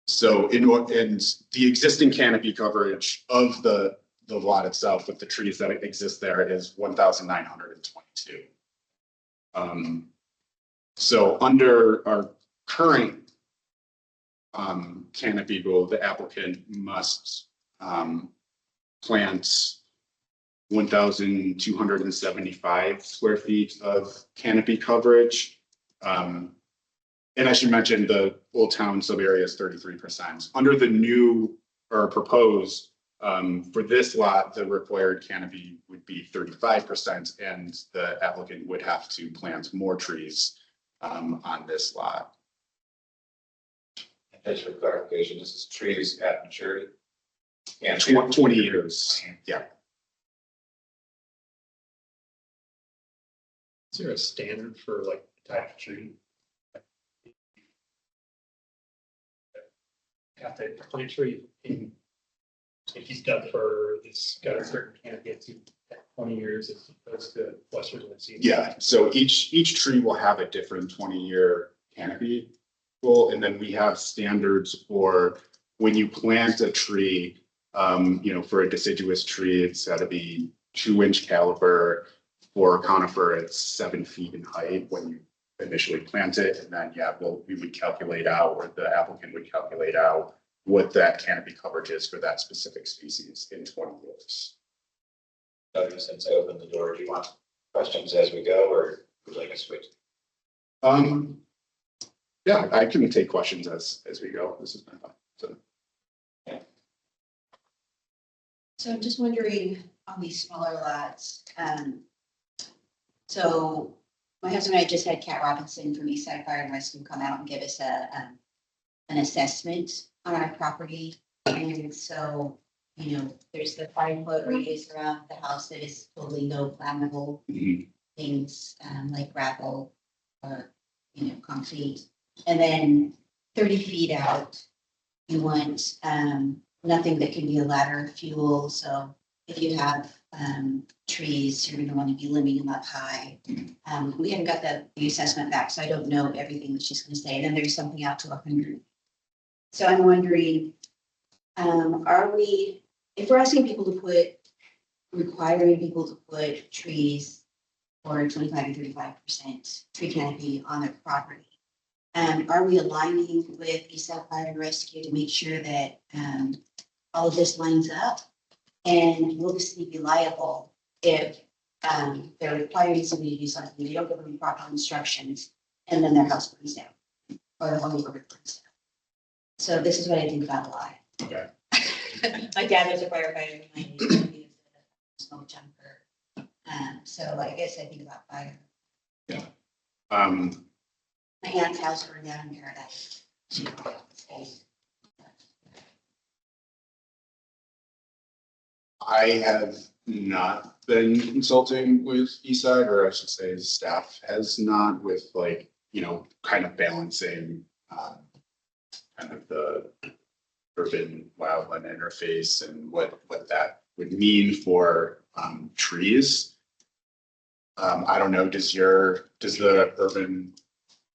So and the existing canopy coverage of the lot itself with the trees that exist there is 1,922. So under our current canopy rule, the applicant must plant 1,275 square feet of canopy coverage. And I should mention the Old Town sub area is 33%. Under the new or proposed for this lot, the required canopy would be 35%, and the applicant would have to plant more trees on this lot. Just for clarification, this is trees at maturity. Yeah, 20 years. Yeah. Is there a standard for like type of tree? Have to plant tree in, if he's done for, it's got a certain canopy, it's 20 years as opposed to Western. Yeah, so each tree will have a different 20-year canopy. Well, and then we have standards for when you plant a tree, for a deciduous tree, it's got to be 2-inch caliber. For a conifer, it's 7 feet in height when you initially plant it. And then, we would calculate out, or the applicant would calculate out what that canopy coverage is for that specific species in 20 years. So since I opened the door, do you want questions as we go, or would you like us to switch? Yeah, I can take questions as we go. This is my fun. So I'm just wondering on these smaller lots, so my husband and I just had Cat Robinson from Eastside Fire and Rescue come out and give us an assessment on our property. And so, there's the 5-foot radius around the house that is totally no flammable things, like gravel or, concrete. And then 30 feet out, you want, nothing that can be a ladder of fuel. So if you have trees, you're going to want to be limbing them up high. We haven't got the assessment back, so I don't know everything that she's going to say. And then there's something out to 100. So I'm wondering, if we're asking people to requiring people to put trees or 25 to 35% tree canopy on their property, are we aligning with Issaquah Fire and Rescue to make sure that all of this lines up? And will the city be liable if they're requiring somebody to do something, they don't give them proper instructions, and then their house burns down or the whole neighborhood burns down? So this is what I think about a lot. Okay. My dad was a firefighter. He was a smoke jumper. So I guess I think about fire. Yeah. My aunt's house burned down in Paradise. I have not been consulting with Eastside, or I should say staff has not, with kind of balancing kind of the urban wildland interface and what that would mean for trees. I don't know, does the urban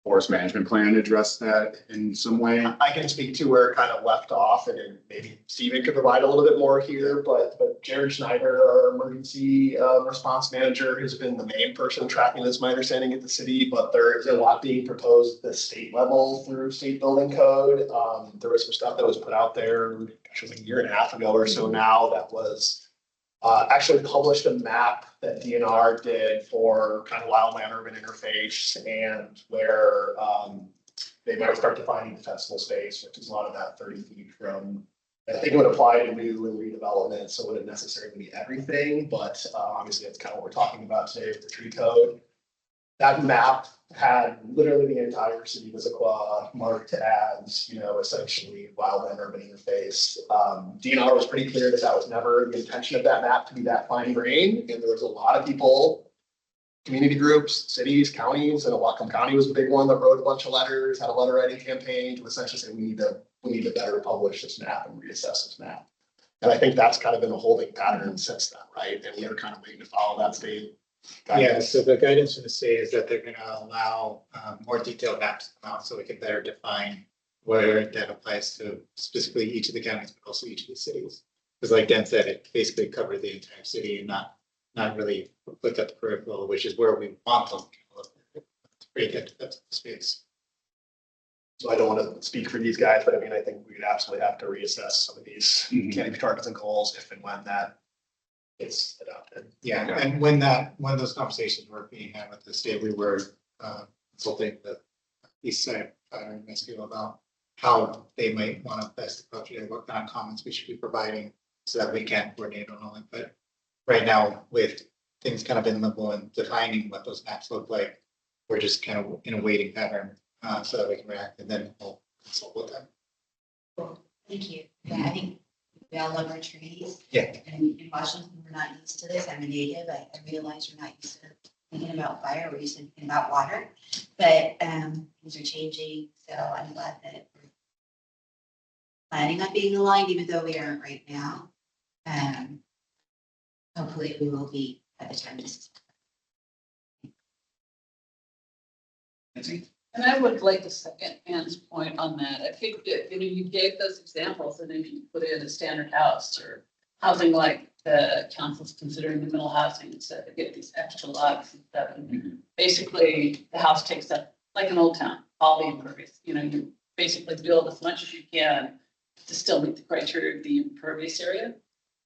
forest management plan address that in some way? I can speak to where it kind of left off, and then maybe Steven could provide a little bit more here, but Jared Schneider, our emergency response manager, has been the main person tracking this, my understanding, at the city, but there is a lot being proposed at the state level through state building code. There was some stuff that was put out there, actually like a year and a half ago or so now, that was actually published a map that DNR did for kind of wildland urban interface, and where they might start defining defensible space, which is a lot of that 30 feet from, I think it would apply to new and redevelopment, so it wouldn't necessarily be everything, but obviously that's kind of what we're talking about today with the tree code. That map had literally the entire city of Issaquah marked as, essentially wildland urban interface. DNR was pretty clear that that was never the intention of that map to be that fine grained, and there was a lot of people, community groups, cities, counties, and Whatcom County was the big one that wrote a bunch of letters, had a letter writing campaign to essentially say we need to better publish this map and reassess this map. And I think that's kind of been a holding pattern since then, right? And we were kind of waiting to follow that state guidance. Yeah, so the guidance from the state is that they're gonna allow more detailed maps to come out so we can better define where that applies to specifically each of the counties, but also each of the cities. Because like Dan said, it basically covered the entire city and not really looked at the peripheral, which is where we want them to look to create that defensible space. So I don't want to speak for these guys, but I mean, I think we'd absolutely have to reassess some of these canopy targets and goals if and when that gets adopted. Yeah, Okay. and when those conversations were being had with the state, we were consulting the Eastside Fire and Rescue about how they might want to best approach it, what kind of comments we should be providing so that we can coordinate on all. But right now, with things kind of in limbo and defining what those maps look like, we're just kind of in a waiting pattern so that we can react, and then we'll consult with them. Thank you. Yeah, I think we all love our trees. Yeah. And in Washington, we're not used to this. I'm a native. I realize we're not used to thinking about fire, we're used to thinking about water. But things are changing, so I'm glad that we're planning on being aligned, even though we aren't right now. Hopefully we will be by the time this is. Nancy? And I would like to second Ann's point on that. I think that, you gave those examples, and if you put in a standard house or housing like the council's considering the middle housing, instead of get these extra lots and stuff. And basically, the house takes up, like an old town, all the impervious, you basically build as much as you can to still meet the criteria of the impervious area.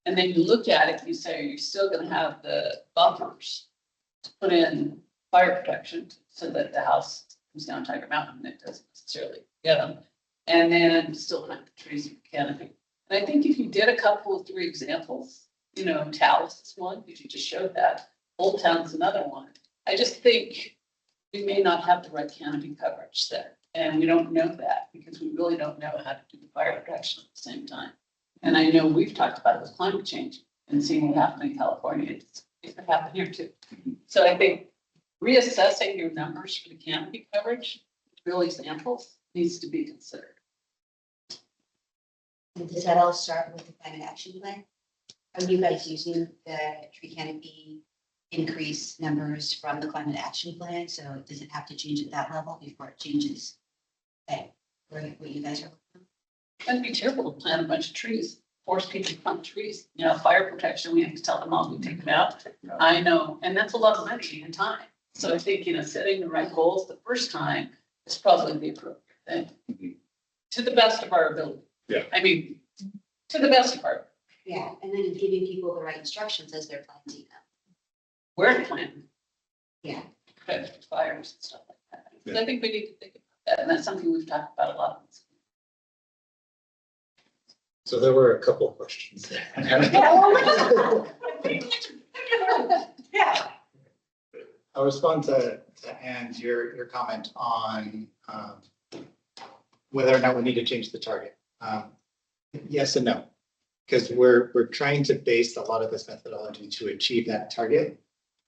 And then you look at it, you say, you're still gonna have the buffers to put in fire protection so that the house comes down Tiger Mountain and it doesn't necessarily get them. And then still plant the trees and canopy. And I think if you did a couple of 3 examples, Taos is one, because you just showed that. Old Town's another one. I just think we may not have the right canopy coverage there. And we don't know that because we really don't know how to do the fire protection at the same time. And I know we've talked about it with climate change and seeing what happened in California. It could happen here too. So I think reassessing your numbers for the canopy coverage, real examples, needs to be considered. And does that all start with the climate action plan? Are you guys using the tree canopy increase numbers from the climate action plan? So does it have to change at that level before it changes? Okay, what you guys are looking And be careful to plant a bunch of trees, force people to plant trees. Fire protection, we have to tell them all we take them out. I know, and that's a lot of money and time. So I think, setting the right goals the first time is probably the appropriate thing. To the best of our ability. Yeah. I mean, to the best of our, Yeah, and then giving people the right instructions as they're planting them. where to plant, Yeah. prevent fires and stuff like that. Yeah. So I think we need to think about that, and that's something we've talked about a lot. So there were a couple of questions there. Yeah. I'll respond to Anne's, your comment on whether or not we need to change the target. Yes and no, because we're trying to base a lot of this methodology to achieve that target.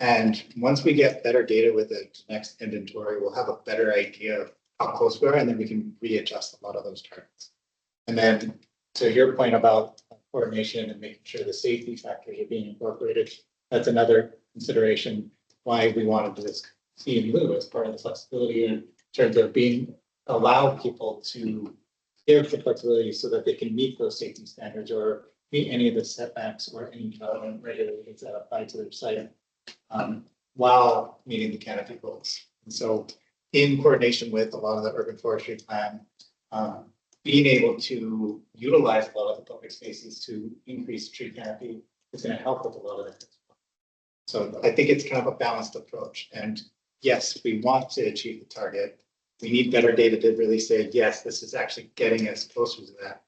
And once we get better data with the next inventory, we'll have a better idea of how close we are, and then we can readjust a lot of those targets. And then to your point about coordination and making sure the safety factors are being incorporated, that's another consideration why we wanted this C in lieu as part of the flexibility in terms of allow people to give the flexibility so that they can meet those safety standards or meet any of the setbacks or any development regulations that apply to their site while meeting the canopy goals. And so in coordination with a lot of the urban forestry plan, being able to utilize a lot of the public spaces to increase tree canopy is going to help with a lot of that. So I think it's kind of a balanced approach. And yes, we want to achieve the target. We need better data to really say, yes, this is actually getting us closer to that.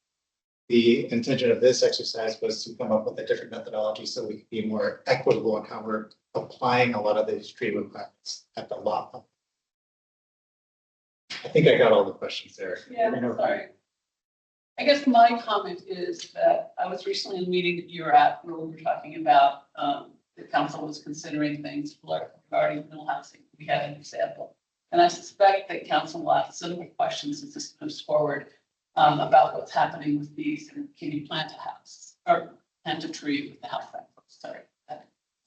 The intention of this exercise was to come up with a different methodology so we can be more equitable in how we're applying a lot of these tree requirements at the lot level. I think I got all the questions there. Yeah, sorry. I guess my comment is that I was recently in a meeting that you were at where we were talking about the council was considering things regarding middle housing. We had an example. And I suspect that council will ask similar questions as this moves forward about what's happening with these and can you plant a house or plant a tree with the house back? Sorry.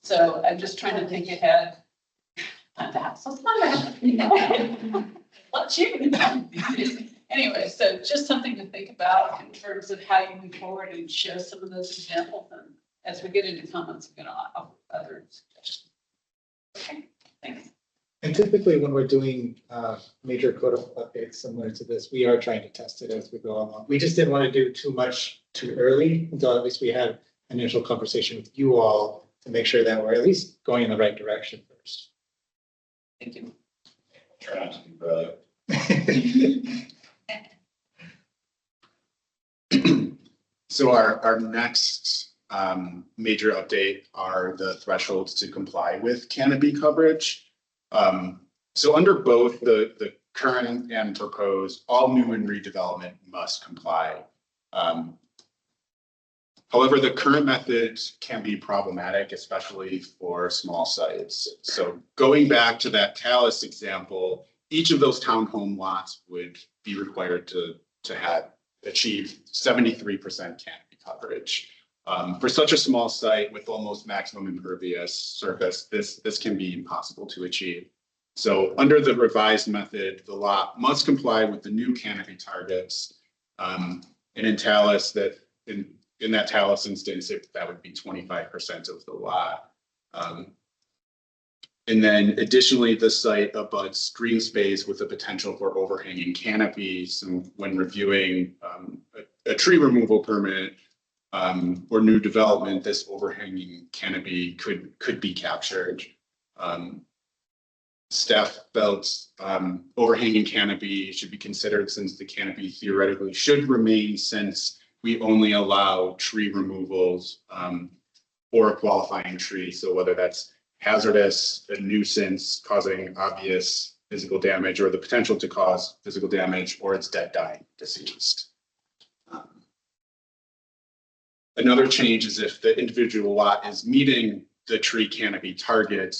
So I'm just trying to think ahead. Plant a house. Let's plant a house. Lot cheaper than that these days. Anyway, so just something to think about in terms of how you move forward and show some of those examples. And as we get into comments, I'm going to offer other suggestions. Okay, thanks. And typically when we're doing major code updates similar to this, we are trying to test it as we go along. We just didn't want to do too much too early until at least we had an initial conversation with you all to make sure that we're at least going in the right direction first. Thank you. Try not to be brilliant. So our next major update are the thresholds to comply with canopy coverage. So under both the current and proposed, all new and redevelopment must comply. However, the current method can be problematic, especially for small sites. So going back to that Talus example, each of those townhome lots would be required to achieve 73% canopy coverage. For such a small site with almost maximum impervious surface, this can be impossible to achieve. So under the revised method, the lot must comply with the new canopy targets. And in Talus, that in that Talus instance, that would be 25% of the lot. And then additionally, the site abuts green space with the potential for overhanging canopies. And when reviewing a tree removal permit or new development, this overhanging canopy could be captured. Staff felt overhanging canopy should be considered since the canopy theoretically should remain, since we only allow tree removals or a qualifying tree. So whether that's hazardous, a nuisance causing obvious physical damage or the potential to cause physical damage, or it's dead, dying, deceased. Another change is if the individual lot is meeting the tree canopy target,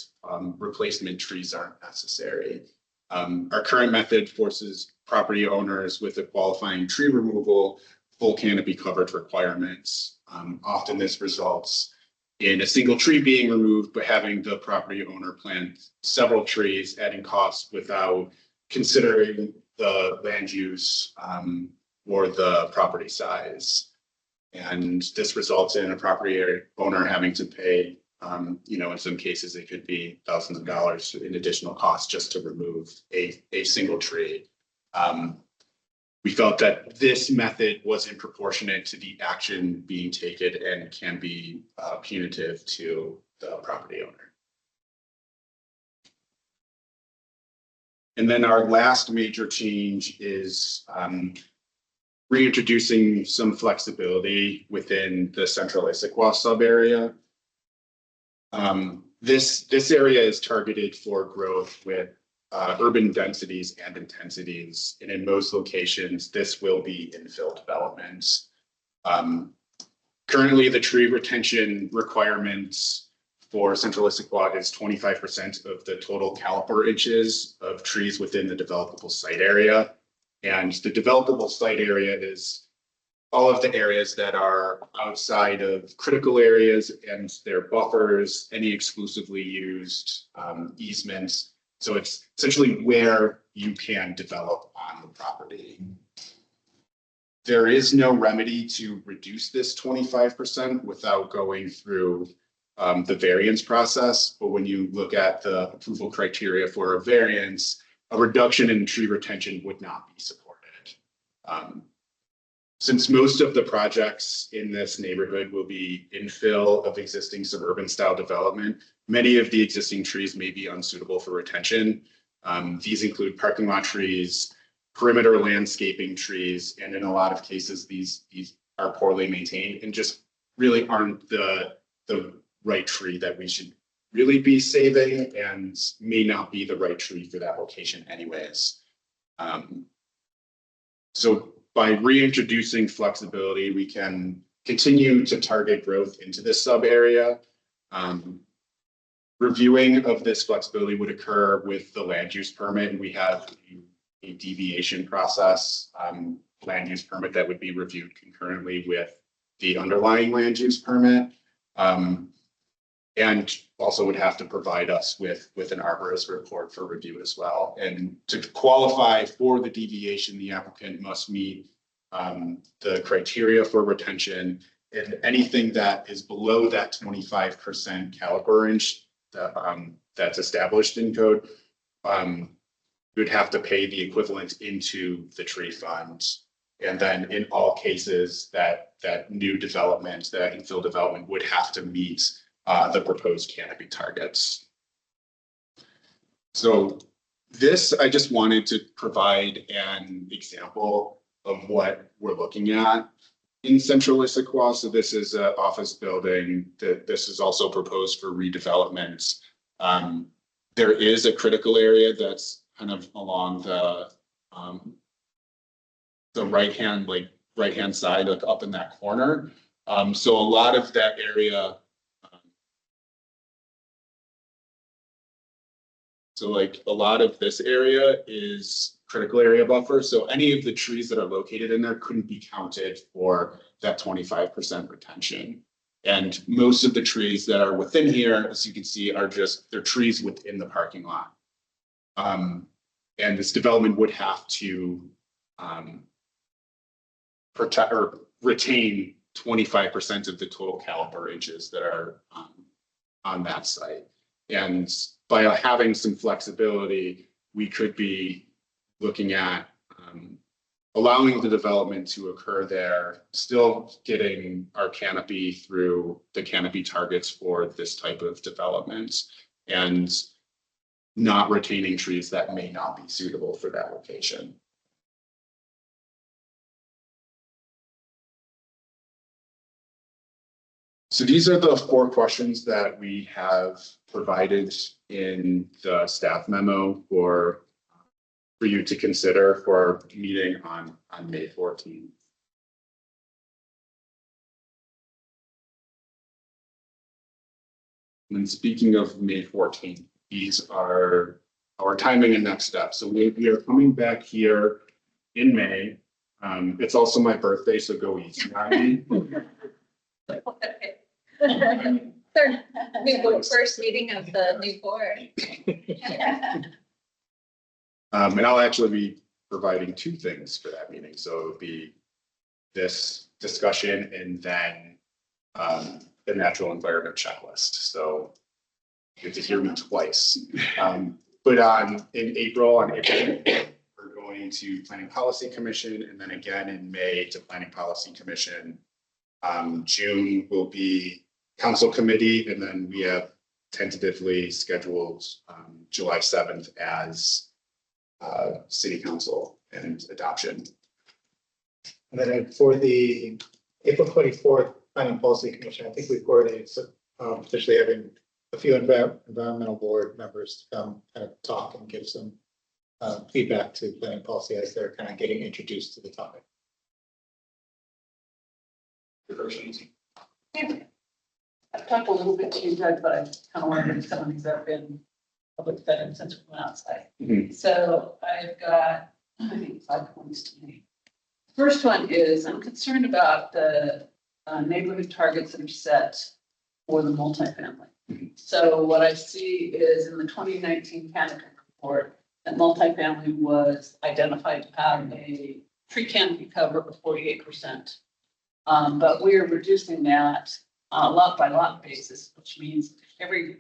replacement trees aren't necessary. Our current method forces property owners with a qualifying tree removal full canopy coverage requirements. Often this results in a single tree being removed, but having the property owner plant several trees, adding costs without considering the land use or the property size. And this results in a property owner having to pay, in some cases, it could be thousands of dollars in additional costs just to remove a single tree. We felt that this method wasn't proportionate to the action being taken and can be punitive to the property owner. And then our last major change is reintroducing some flexibility within the central Issaquah sub area. This area is targeted for growth with urban densities and intensities, and in most locations, this will be infill developments. Currently, the tree retention requirements for central Issaquah is 25% of the total caliper inches of trees within the developable site area. And the developable site area is all of the areas that are outside of critical areas and their buffers, any exclusively used easements. So it's essentially where you can develop on the property. There is no remedy to reduce this 25% without going through the variance process. But when you look at the approval criteria for a variance, a reduction in tree retention would not be supported. Since most of the projects in this neighborhood will be infill of existing suburban style development, many of the existing trees may be unsuitable for retention. These include parking lot trees, perimeter landscaping trees, and in a lot of cases, these are poorly maintained and just really aren't the right tree that we should really be saving, and may not be the right tree for that location anyways. So by reintroducing flexibility, we can continue to target growth into this sub area. Reviewing of this flexibility would occur with the land use permit, and we have a deviation process, land use permit that would be reviewed concurrently with the underlying land use permit. And also would have to provide us with an arborist report for review as well. And to qualify for the deviation, the applicant must meet the criteria for retention, and anything that is below that 25% caliper inch that's established in code, would have to pay the equivalent into the tree fund. And then in all cases, that new development, that infill development would have to meet the proposed canopy targets. So this, I just wanted to provide an example of what we're looking at in central Issaquah. So this is an office building that this is also proposed for redevelopment. There is a critical area that's kind of along the right-hand side, like up in that corner. So a lot of that area, so like a lot of this area is critical area buffer. So any of the trees that are located in there couldn't be counted for that 25% retention. And most of the trees that are within here, as you can see, are just, they're trees within the parking lot. And this development would have to protect or retain 25% of the total caliper inches that are on that site. And by having some flexibility, we could be looking at allowing the development to occur there, still getting our canopy through the canopy targets for this type of development, and not retaining trees that may not be suitable for that location. So these are the 4 questions that we have provided in the staff memo for you to consider for our meeting on May 14th. And speaking of May 14th, these are our timing and next steps. So we are coming back here in May. It's also my birthday, so go easy on me. First meeting of the new board. And I'll actually be providing 2 things for that meeting. So it would be this discussion and then the natural environment checklist. So you get to hear me twice. But in April, we're going to Planning Policy Commission, and then again in May to Planning Policy Commission. June will be Council Committee, and then we have tentatively scheduled July 7th as City Council and adoption. And then for the April 24th Planning Policy Commission, I think we've coordinated potentially having a few environmental board members to come kind of talk and give some feedback to planning policy as they're kind of getting introduced to the topic. I've talked a little bit to you, Doug, but I kind of want to bring some of these up in public setting since we went outside. So I've got, I think, 5 points to make. First one is I'm concerned about the neighborhood targets that are set for the multifamily. So what I see is in the 2019 canopy report that multifamily was identified to have a tree canopy cover of 48%. But we are reducing that lot by lot basis, which means every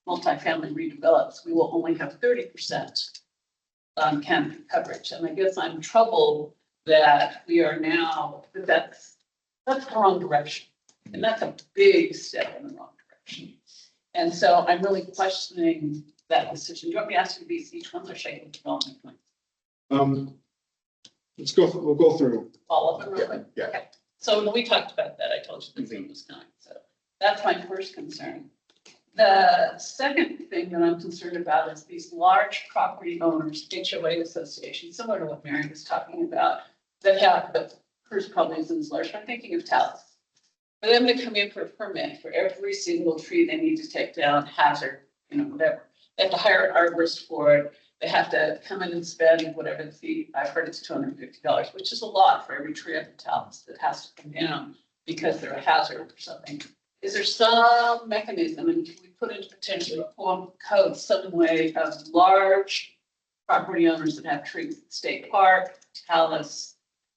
multifamily redevelops, we will only have 30% canopy coverage. And I guess I'm troubled that we are now, that's the wrong direction. And that's a big step in the wrong direction. And so I'm really questioning that decision. Do you want me to ask you these each one or should I get development points? We'll go through. All of them real quick? Yeah. Okay. So when we talked about that, I told you the thing was coming. So that's my first concern. The second thing that I'm concerned about is these large property owners, HOA associations, similar to what Mary was talking about, that have, but hers probably isn't as large, but I'm thinking of Taos. For them to come in for a permit for every single tree they need to take down, hazard, whatever. They have to hire an arborist for it. They have to come in and spend whatever the fee. I've heard it's $250, which is a lot for every tree up in Taos that has to come down because they're a hazard or something. Is there some mechanism, and can we put into potentially a form code, some way of large property owners that have trees, State Park, Taos,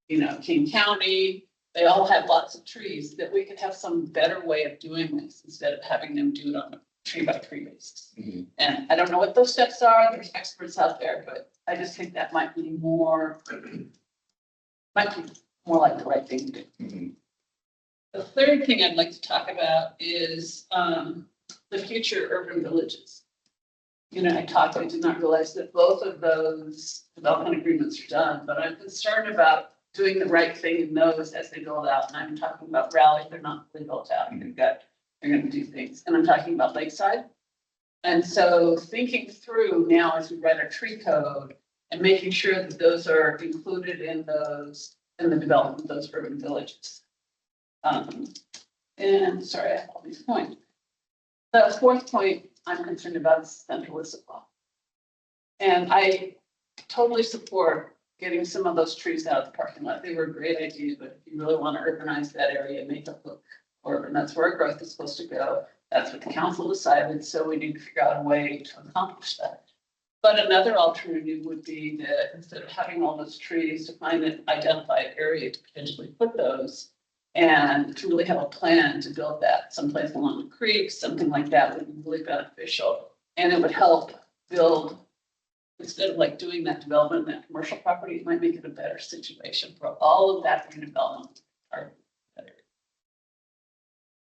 King County, they all have lots of trees, that we could have some better way of doing this instead of having them do it on a tree by tree basis. And I don't know what those steps are. There's experts out there, but I just think that might be more like the right thing to do. The third thing I'd like to talk about is the future urban villages. I did not realize that both of those development agreements are done, but I'm concerned about doing the right thing in those as they build out. And I'm talking about Raleigh, they're not fully built out. They're going to do things. And I'm talking about Lakeside. And so thinking through now as we write our tree code and making sure that those are included in the development of those urban villages. And sorry, I have all these points. The fourth point I'm concerned about is Central Issaquah. And I totally support getting some of those trees out of the parking lot. They were a great idea, but if you really want to urbanize that area and make it look urban, that's where our growth is supposed to go. That's what the council decided. So we need to figure out a way to accomplish that. But another alternative would be that instead of having all those trees, to find an identified area to potentially put those. And to really have a plan to build that someplace along the creek, something like that would be really beneficial. And it would help build, instead of like doing that development, that commercial property, it might make it a better situation for all of that redevelopment.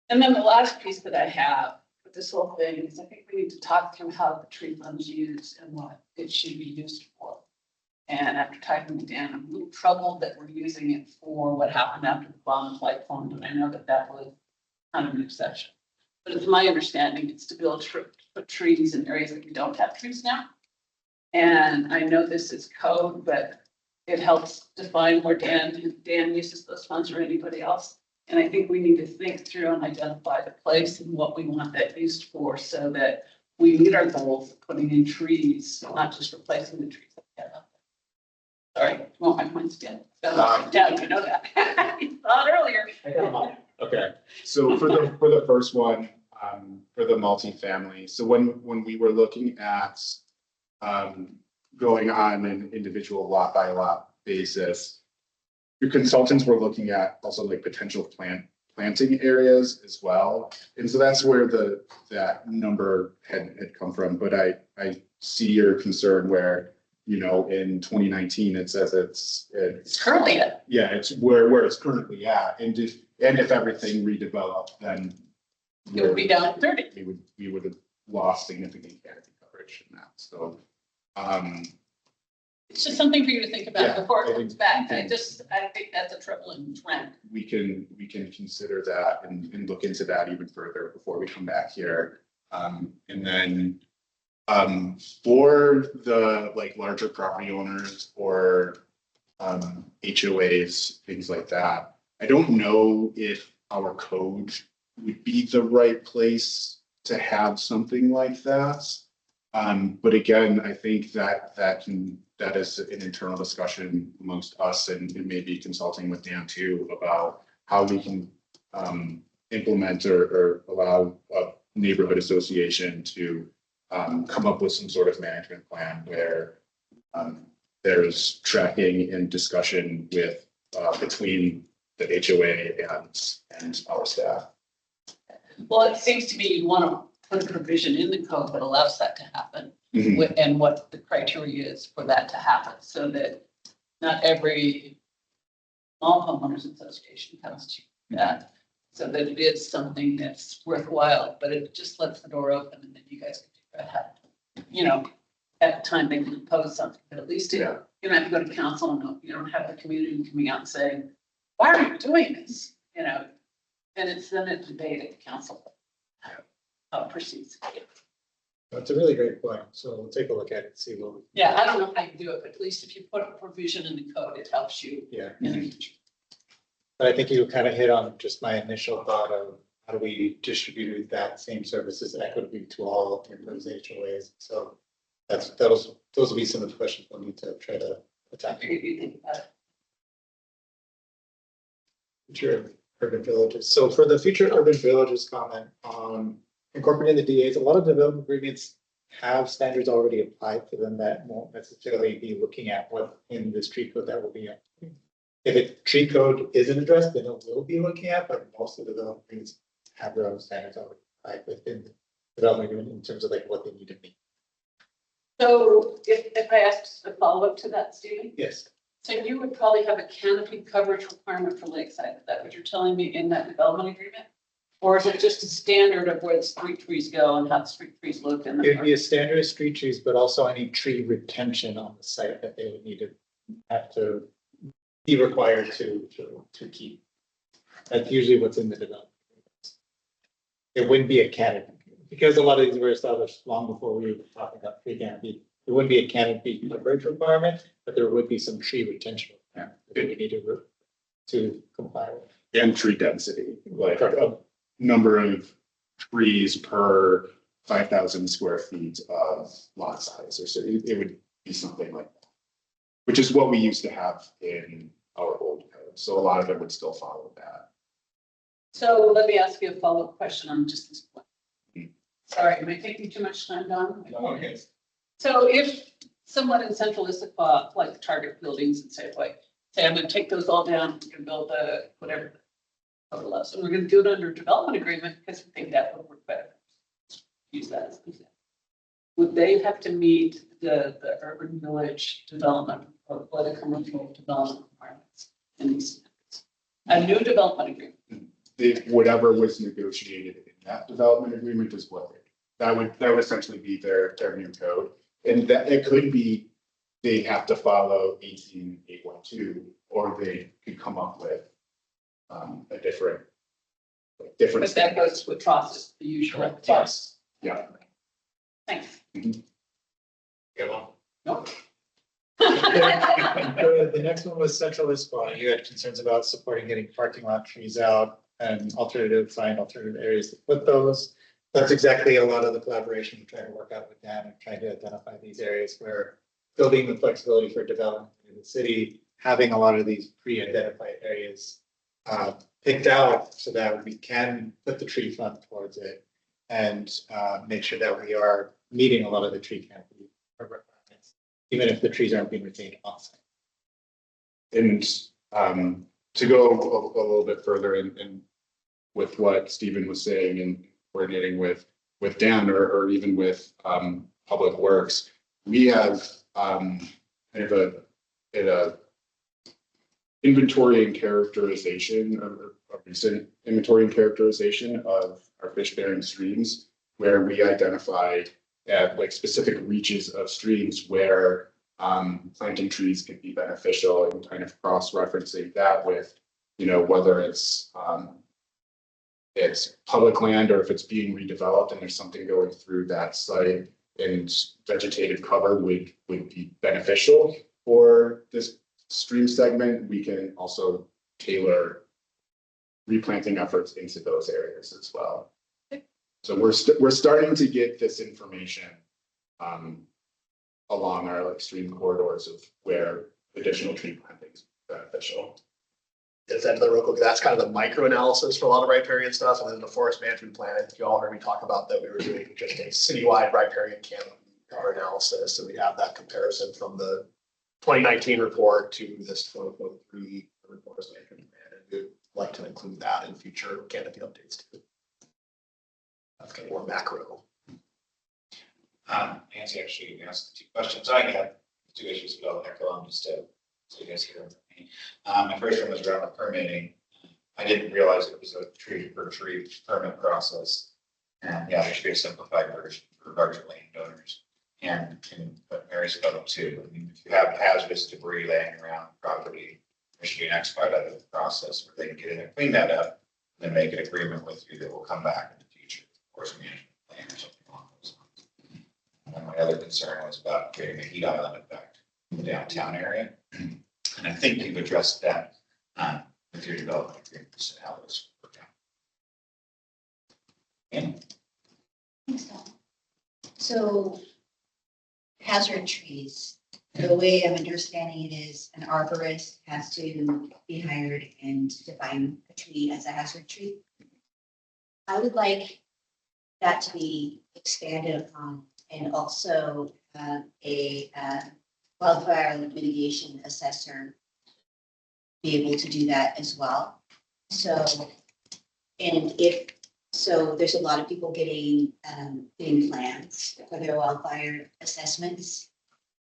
And then the last piece that I have with this whole thing is I think we need to talk through how the tree fund is used and what it should be used for. And after typing it down, I'm a little troubled that we're using it for what happened after the bomb flight fund, and I know that that was kind of an exception. But it's my understanding it's to build put trees in areas that we don't have trees now. And I know this is code, but it helps define where Dan uses those funds or anybody else. And I think we need to think through and identify the place and what we want that used for so that we meet our goals of putting in trees, not just replacing the trees that we have out there. Sorry, you want my points again? Yeah, you know that. You saw it earlier. Okay, so for the first one, for the multifamily, so when we were looking at going on an individual lot by lot basis, your consultants were looking at also like potential planting areas as well. And so that's where that number had come from. But I see your concern where, you know, in 2019, it says it's Currently it. Yeah, it's where it's currently at. And if everything redeveloped, then It would be down to 30. we would have lost significant canopy coverage in that. So It's just something for you to think about Yeah, before I it comes think- back. I think that's a troubling trend. we can consider that and look into that even further before we come back here. And then for the like larger property owners or HOAs, things like that, I don't know if our code would be the right place to have something like that. But again, I think that is an internal discussion amongst us and maybe consulting with Dan too about how we can implement or allow a neighborhood association to come up with some sort of management plan where there's tracking and discussion with between the HOA and our staff. Well, it seems to me you want to put a provision in the code that allows that to happen. Mhm. And what the criteria is for that to happen, so that not every small homeowners association comes to that. So that it is something that's worthwhile, but it just lets the door open and then you guys can figure out how to, you know, at the time they can propose something, but at least you don't have to go to council and you don't have the community coming out and saying, why are you doing this? You know, and it's then a debate at the council. How it proceeds. That's a really great point. So we'll take a look at it, see what. Yeah, I don't know how you do it, but at least if you put a provision in the code, it helps you Yeah. in the future. But I think you kind of hit on just my initial thought of how do we distribute that same services equitably to all of those HOAs? So those will be some of the questions we'll need to try to attack. If you think about it. Future urban villages. So for the future urban villages comment, incorporating the DAs, a lot of development agreements have standards already applied to them that won't necessarily be looking at what in this tree code that will be. If a tree code isn't addressed, then it will be looking at, but most of the development agreements have their own standards already applied within the development agreement in terms of like what they need to meet. So if I asked a follow-up to that, Stephen? Yes. So you would probably have a canopy coverage requirement for Lakeside. Is that what you're telling me in that development agreement? Or is it just a standard of where the street trees go and how the street trees look? And It'd be a standard of street trees, but also any tree retention on the site that they would need to have to be required to keep. That's usually what's in the development. It wouldn't be a canopy, because a lot of these were established long before we were talking about tree canopy. It wouldn't be a canopy coverage requirement, but there would be some tree retention that we would need to comply with. And tree density, like a number of trees per 5,000 square feet of lot size, or so it would be something like that, which is what we used to have in our old code. So a lot of it would still follow that. so let me ask you a follow-up question on just this point. Sorry, am I taking too much time, Don? Okay. So if someone in central Issaquah, like target buildings and say, like, say, I'm gonna take those all down and build the, whatever. Less, and we're gonna do it under development agreement because we think that would work better. Use that as an example. Would they have to meet the urban village development or the commercial development requirements in these? A new development agreement. Whatever was negotiated in that development agreement is what that would essentially be their new code. And that it could be they have to follow 18812, or they could come up with a different. But that goes with process, the usual. Yes. Yeah. Thanks. Good one. Nope. The next one was Central Issaquah. You had concerns about supporting getting parking lot trees out and find alternative areas to put those. That's exactly a lot of the collaboration we're trying to work out with Dan and trying to identify these areas where building the flexibility for development in the city, having a lot of these pre-identified areas picked out so that we can put the tree fund towards it and make sure that we are meeting a lot of the tree canopy requirements, even if the trees aren't being retained on-site. And to go a little bit further and with what Stephen was saying and coordinating with Dan or even with Public Works, we have kind of a inventory and characterization, a recent inventory and characterization of our fish-bearing streams, where we identified like specific reaches of streams where planting trees could be beneficial, and kind of cross-referencing that with, whether it's public land or if it's being redeveloped and there's something going through that site and vegetative cover would be beneficial for this stream segment. We can also tailor replanting efforts into those areas as well. So we're starting to get this information along our stream corridors of where additional tree planting is beneficial. Is that the real quick? That's kind of the micro analysis for a lot of riparian stuff, and then the forest management plan. I think you all heard me talk about that. We were doing just a citywide riparian canopy cover analysis, and we have that comparison from the 2019 report to this 2023 forest management plan, and we'd like to include that in future canopy updates too. That's kind of more macro. Nancy actually asked 2 questions I had 2 issues ago. Echo on just so you guys hear them from me. My first one was around the permitting. I didn't realize it was a tree per tree permit process. And yeah, there should be a simplified version for larger landowners and what Mary's photo too. I mean, if you have hazardous debris laying around the property, there should be an expedited process where they can get in and clean that up, and then make an agreement with you that will come back in the future, of course, management plan or something along those lines. And my other concern was about creating a heat island effect in the downtown area. And I think you've addressed that with your development agreements and how those work out. And Thanks, Tom. So hazard trees, the way I'm understanding it is an arborist has to be hired and define a tree as a hazard tree. I would like that to be expanded upon, and also a wildfire mitigation assessor be able to do that as well. So, and if so, there's a lot of people getting plans for their wildfire assessments.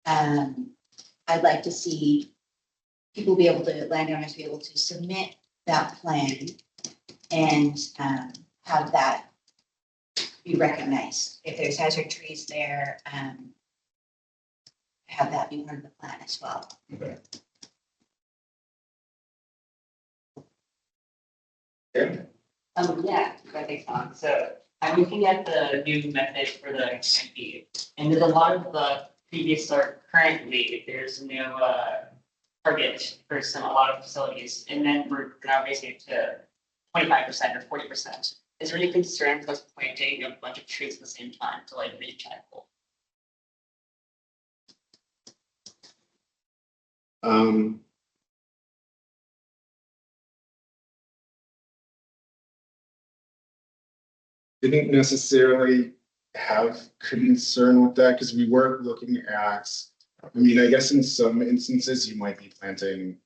I'd like to see people be able to, landowners be able to submit that plan and have that be recognized. If there's hazard trees there, have that be part of the plan as well. okay. Yeah. Yeah, I think so. So I'm looking at the new method for the canopy, and there's a lot of the previous or currently there's no target for a lot of facilities, and then we're now raising it to 25% or 40%. Is there any concern with us planting a bunch of trees at the same time to like reach that goal? Didn't necessarily have concern with that because we were looking at, I mean, I guess in some instances you might be planting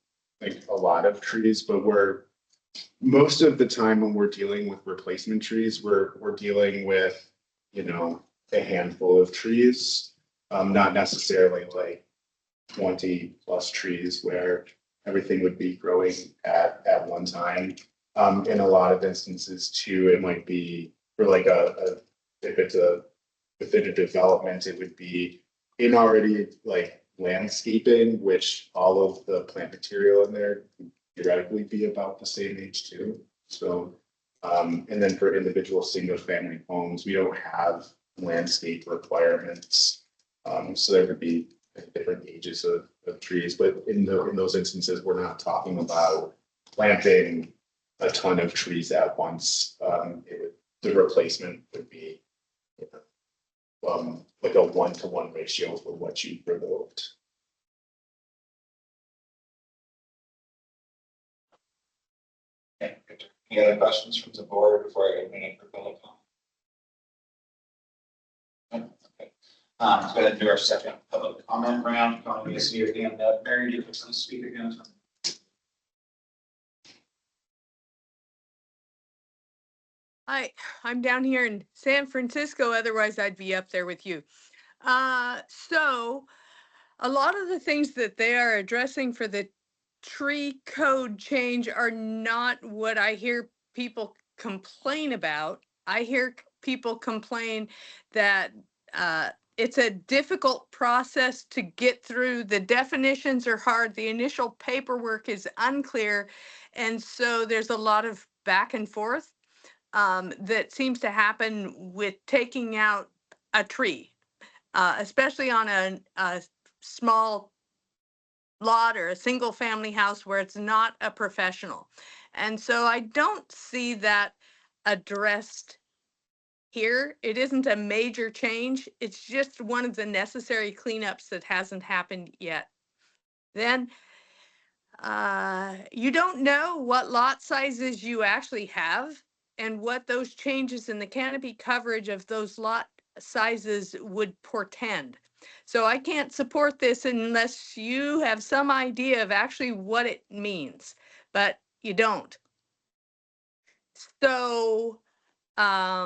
like a lot of trees, but most of the time when we're dealing with replacement trees, we're dealing with, you know, a handful of trees. Not necessarily like 20 plus trees where everything would be growing at one time. In a lot of instances too, it might be for like if it's within a development, it would be in already like landscaping, which all of the plant material in there would theoretically be about the same age too. So, and then for individual single family homes, we don't have landscape requirements. So there could be different ages of trees, but in those instances, we're not talking about planting a ton of trees at once. The replacement would be, you know, like a 1-to-1 ratio for what you removed. Okay, good. Any other questions from the board before I open it for public comment? Okay. Let's go ahead and do our second public comment round. Calling you to see your hand up. Mary, do you want to speak again? I'm down here in San Francisco, otherwise I'd be up there with you. So a lot of the things that they are addressing for the tree code change are not what I hear people complain about. I hear people complain that it's a difficult process to get through. The definitions are hard. The initial paperwork is unclear. And so there's a lot of back and forth that seems to happen with taking out a tree, especially on a small lot or a single family house where it's not a professional. And so I don't see that addressed here. It isn't a major change. It's just one of the necessary cleanups that hasn't happened yet. Then you don't know what lot sizes you actually have and what those changes in the canopy coverage of those lot sizes would portend. So I can't support this unless you have some idea of actually what it means, but you don't. So I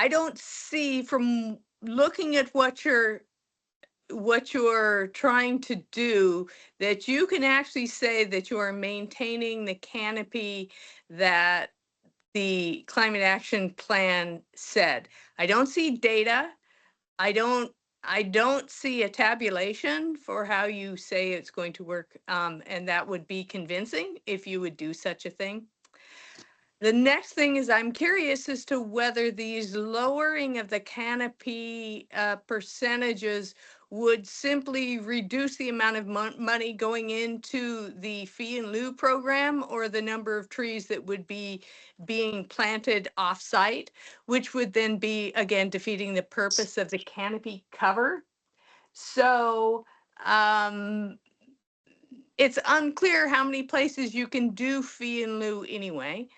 don't see, from looking at what you're trying to do, that you can actually say that you are maintaining the canopy that the climate action plan said. I don't see data. I don't see a tabulation for how you say it's going to work. And that would be convincing if you would do such a thing. The next thing is, I'm curious as to whether these lowering of the canopy percentages would simply reduce the amount of money going into the fee and lieu program, or the number of trees that would be being planted off-site, which would then be, again, defeating the purpose of the canopy cover. So it's unclear how many places you can do fee and lieu anyway.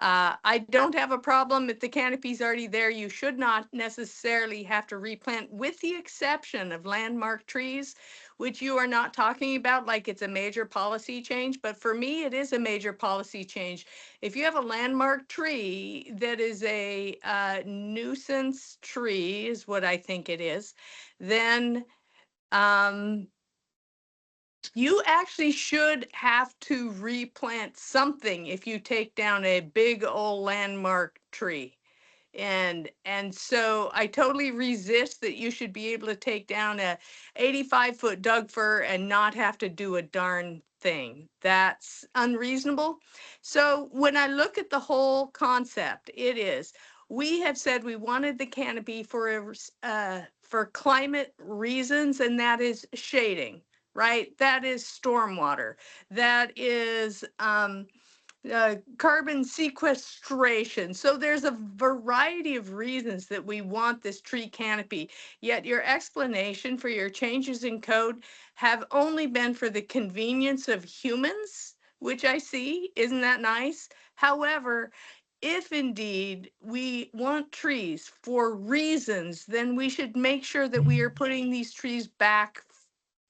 I don't have a problem if the canopy's already there. You should not necessarily have to replant, with the exception of landmark trees, which you are not talking about like it's a major policy change. But for me, it is a major policy change. If you have a landmark tree that is a nuisance tree, is what I think it is, then you actually should have to replant something if you take down a big old landmark tree. And so I totally resist that you should be able to take down a 85-foot Doug fir and not have to do a darn thing. That's unreasonable. So when I look at the whole concept, it is, we have said we wanted the canopy for climate reasons, and that is shading, right? That is stormwater. That is carbon sequestration. So there's a variety of reasons that we want this tree canopy, yet your explanation for your changes in code have only been for the convenience of humans, which I see. Isn't that nice? However, if indeed we want trees for reasons, then we should make sure that we are putting these trees back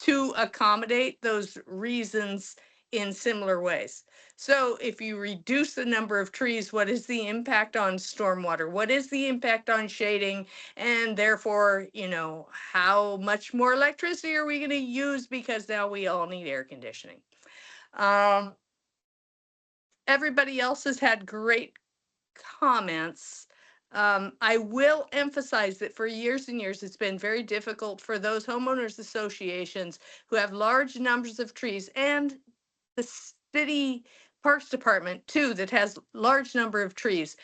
to accommodate those reasons in similar ways. So if you reduce the number of trees, what is the impact on stormwater? What is the impact on shading? And therefore, you know, how much more electricity are we going to use because now we all need air conditioning? Everybody else has had great comments. I will emphasize that for years and years, it's been very difficult for those homeowners associations who have large numbers of trees, and the city parks department too, that has large number of trees.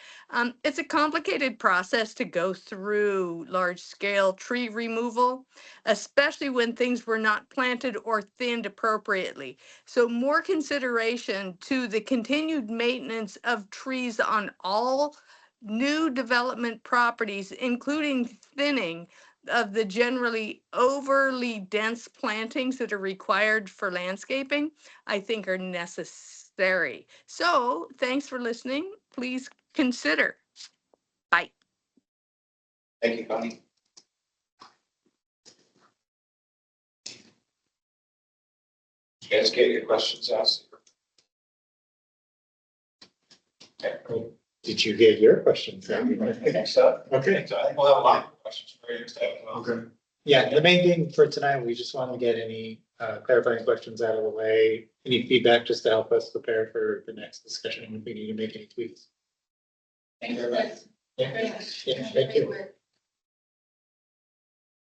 It's a complicated process to go through large scale tree removal, especially when things were not planted or thinned appropriately. So more consideration to the continued maintenance of trees on all new development properties, including thinning of the generally overly dense plantings that are required for landscaping, I think are necessary. So thanks for listening. Please consider. Bye. Thank you, Connie. Did you guys get your questions asked? Okay, cool. Did you get your questions? I think so. Okay. So I think we'll have a lot of questions for you today as well. Okay. Yeah, the main thing for tonight, we just want to get any clarifying questions out of the way, any feedback just to help us prepare for the next discussion if we need to make any tweaks. Thank you very much. Yeah, thank you.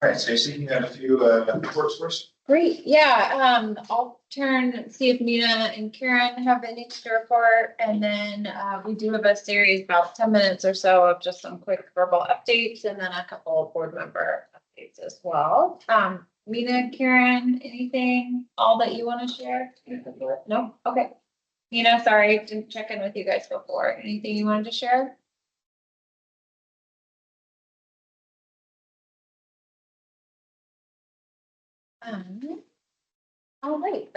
All right, Stacey, you have a few reports for us? Great, yeah, I'll see if Nina and Karen have anything to report, and then, we do have a series about 10 minutes or so of just some quick verbal updates, and then a couple of board member updates as well. Nina, Karen, anything, all that you want to share? No? Okay. Nina, sorry, didn't check in with you guys before. Anything you wanted to share? All right,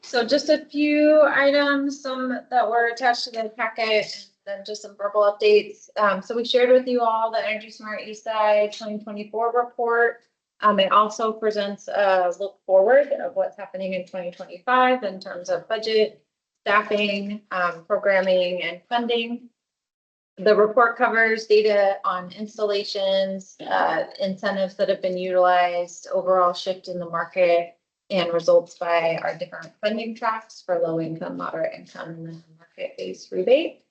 so just a few items, some that were attached to the packet, and then just some verbal updates. So we shared with you all the Energy Smart Eastside 2024 report. It also presents a look forward of what's happening in 2025 in terms of budget, staffing, programming, and funding. The report covers data on installations, incentives that have been utilized, overall shift in the market, and results by our different funding tracks for low income, moderate income, and then market-based rebate.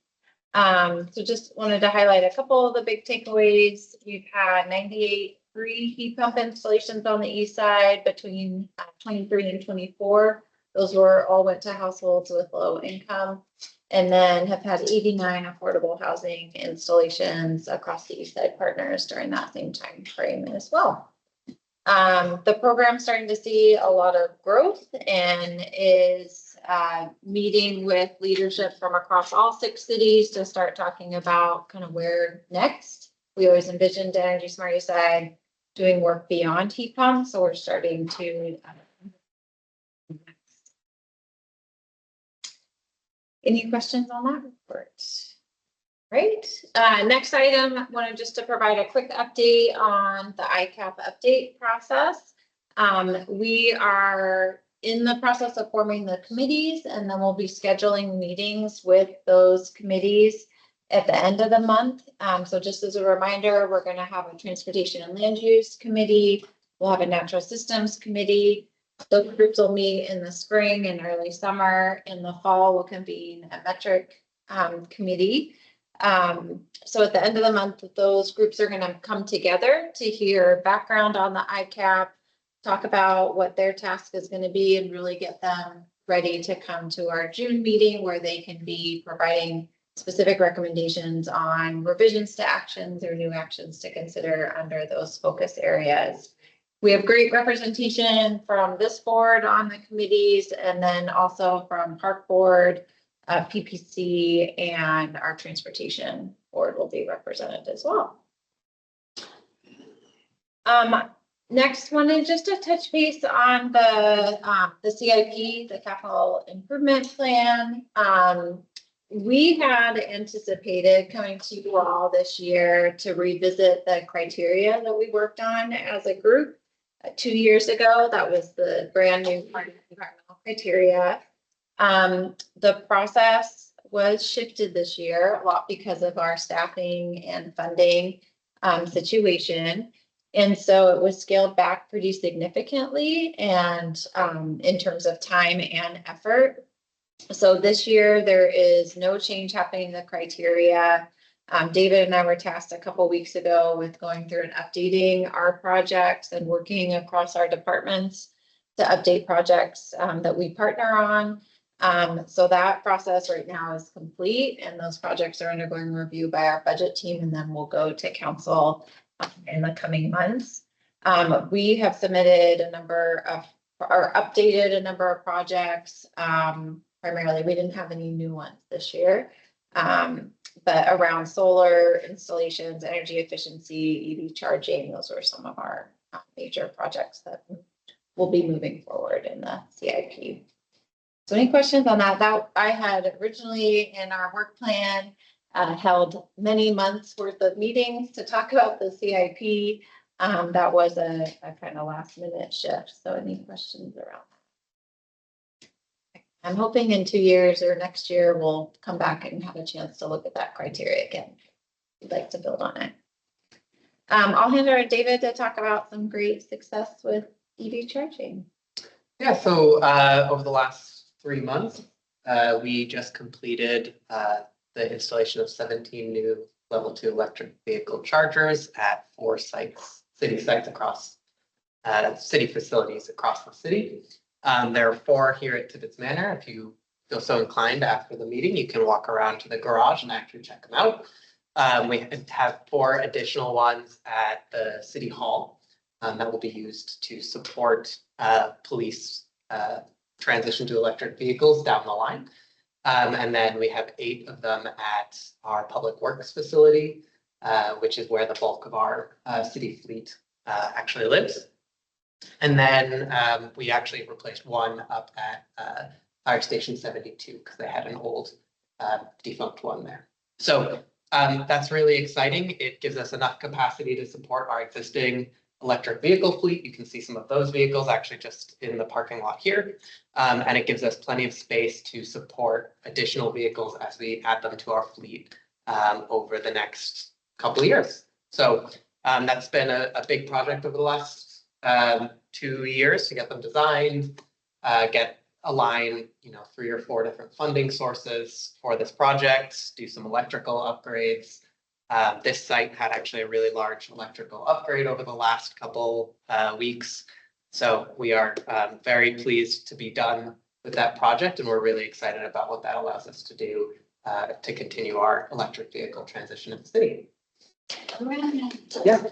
So just wanted to highlight a couple of the big takeaways. We've had 98 free heat pump installations on the east side between 23 and 24. Those all went to households with low income. And then have had 89 affordable housing installations across the Eastside partners during that same time frame as well. The program's starting to see a lot of growth and is meeting with leadership from across all 6 cities to start talking about kind of where next. We always envisioned Energy Smart Eastside doing work beyond heat pumps, so we're starting to Any questions on that report? Great. Next item, I wanted just to provide a quick update on the ICAP update process. We are in the process of forming the committees, and then we'll be scheduling meetings with those committees at the end of the month. So just as a reminder, we're going to have a transportation and land use committee. We'll have a natural systems committee. Those groups will meet in the spring and early summer. In the fall, we'll convene a metric committee. So at the end of the month, those groups are going to come together to hear background on the ICAP, talk about what their task is going to be, and really get them ready to come to our June meeting where they can be providing specific recommendations on revisions to actions or new actions to consider under those focus areas. We have great representation from this board on the committees, and then also from Park Board, PPC, and our transportation board will be represented as well. Next, wanted just to touch base on the CIP, the capital improvement plan. we had anticipated coming to you all this year to revisit the criteria that we worked on as a group 2 years ago. That was the brand new environmental criteria. The process was shifted this year a lot because of our staffing and funding situation. And so it was scaled back pretty significantly and in terms of time and effort. So this year there is no change happening in the criteria. David and I were tasked a couple weeks ago with going through and updating our projects and working across our departments to update projects that we partner on. So that process right now is complete and those projects are undergoing review by our budget team, and then we'll go to council in the coming months. We have submitted a number of, or updated a number of projects. Primarily, we didn't have any new ones this year, but around solar installations, energy efficiency, EV charging, those are some of our major projects that will be moving forward in the CIP. So any questions on that? That I had originally in our work plan held many months worth of meetings to talk about the CIP. That was a kind of last minute shift. So any questions around that? I'm hoping in 2 years or next year, we'll come back and have a chance to look at that criteria again. We'd like to build on it. I'll hand over to David to talk about some great success with EV charging. Yeah, so over the last 3 months, we just completed the installation of 17 new level 2 electric vehicle chargers at 4 sites, city sites across city facilities across the city. There are 4 here at Tibbetts Manor. If you feel so inclined after the meeting, you can walk around to the garage and actually check them out. We have 4 additional ones at the City Hall that will be used to support police transition to electric vehicles down the line. And then we have 8 of them at our Public Works facility, which is where the bulk of our city fleet actually lives. And then we actually replaced 1 up at Fire Station 72 because they had an old defunct one there. So that's really exciting. It gives us enough capacity to support our existing electric vehicle fleet. You can see some of those vehicles actually just in the parking lot here. And it gives us plenty of space to support additional vehicles as we add them to our fleet over the next couple of years. So that's been a big project over the last 2 years to get them designed, align 3 or 4 different funding sources for this project, do some electrical upgrades. This site had actually a really large electrical upgrade over the last couple weeks. So we are very pleased to be done with that project, and we're really excited about what that allows us to do to continue our electric vehicle transition in the city. Yeah.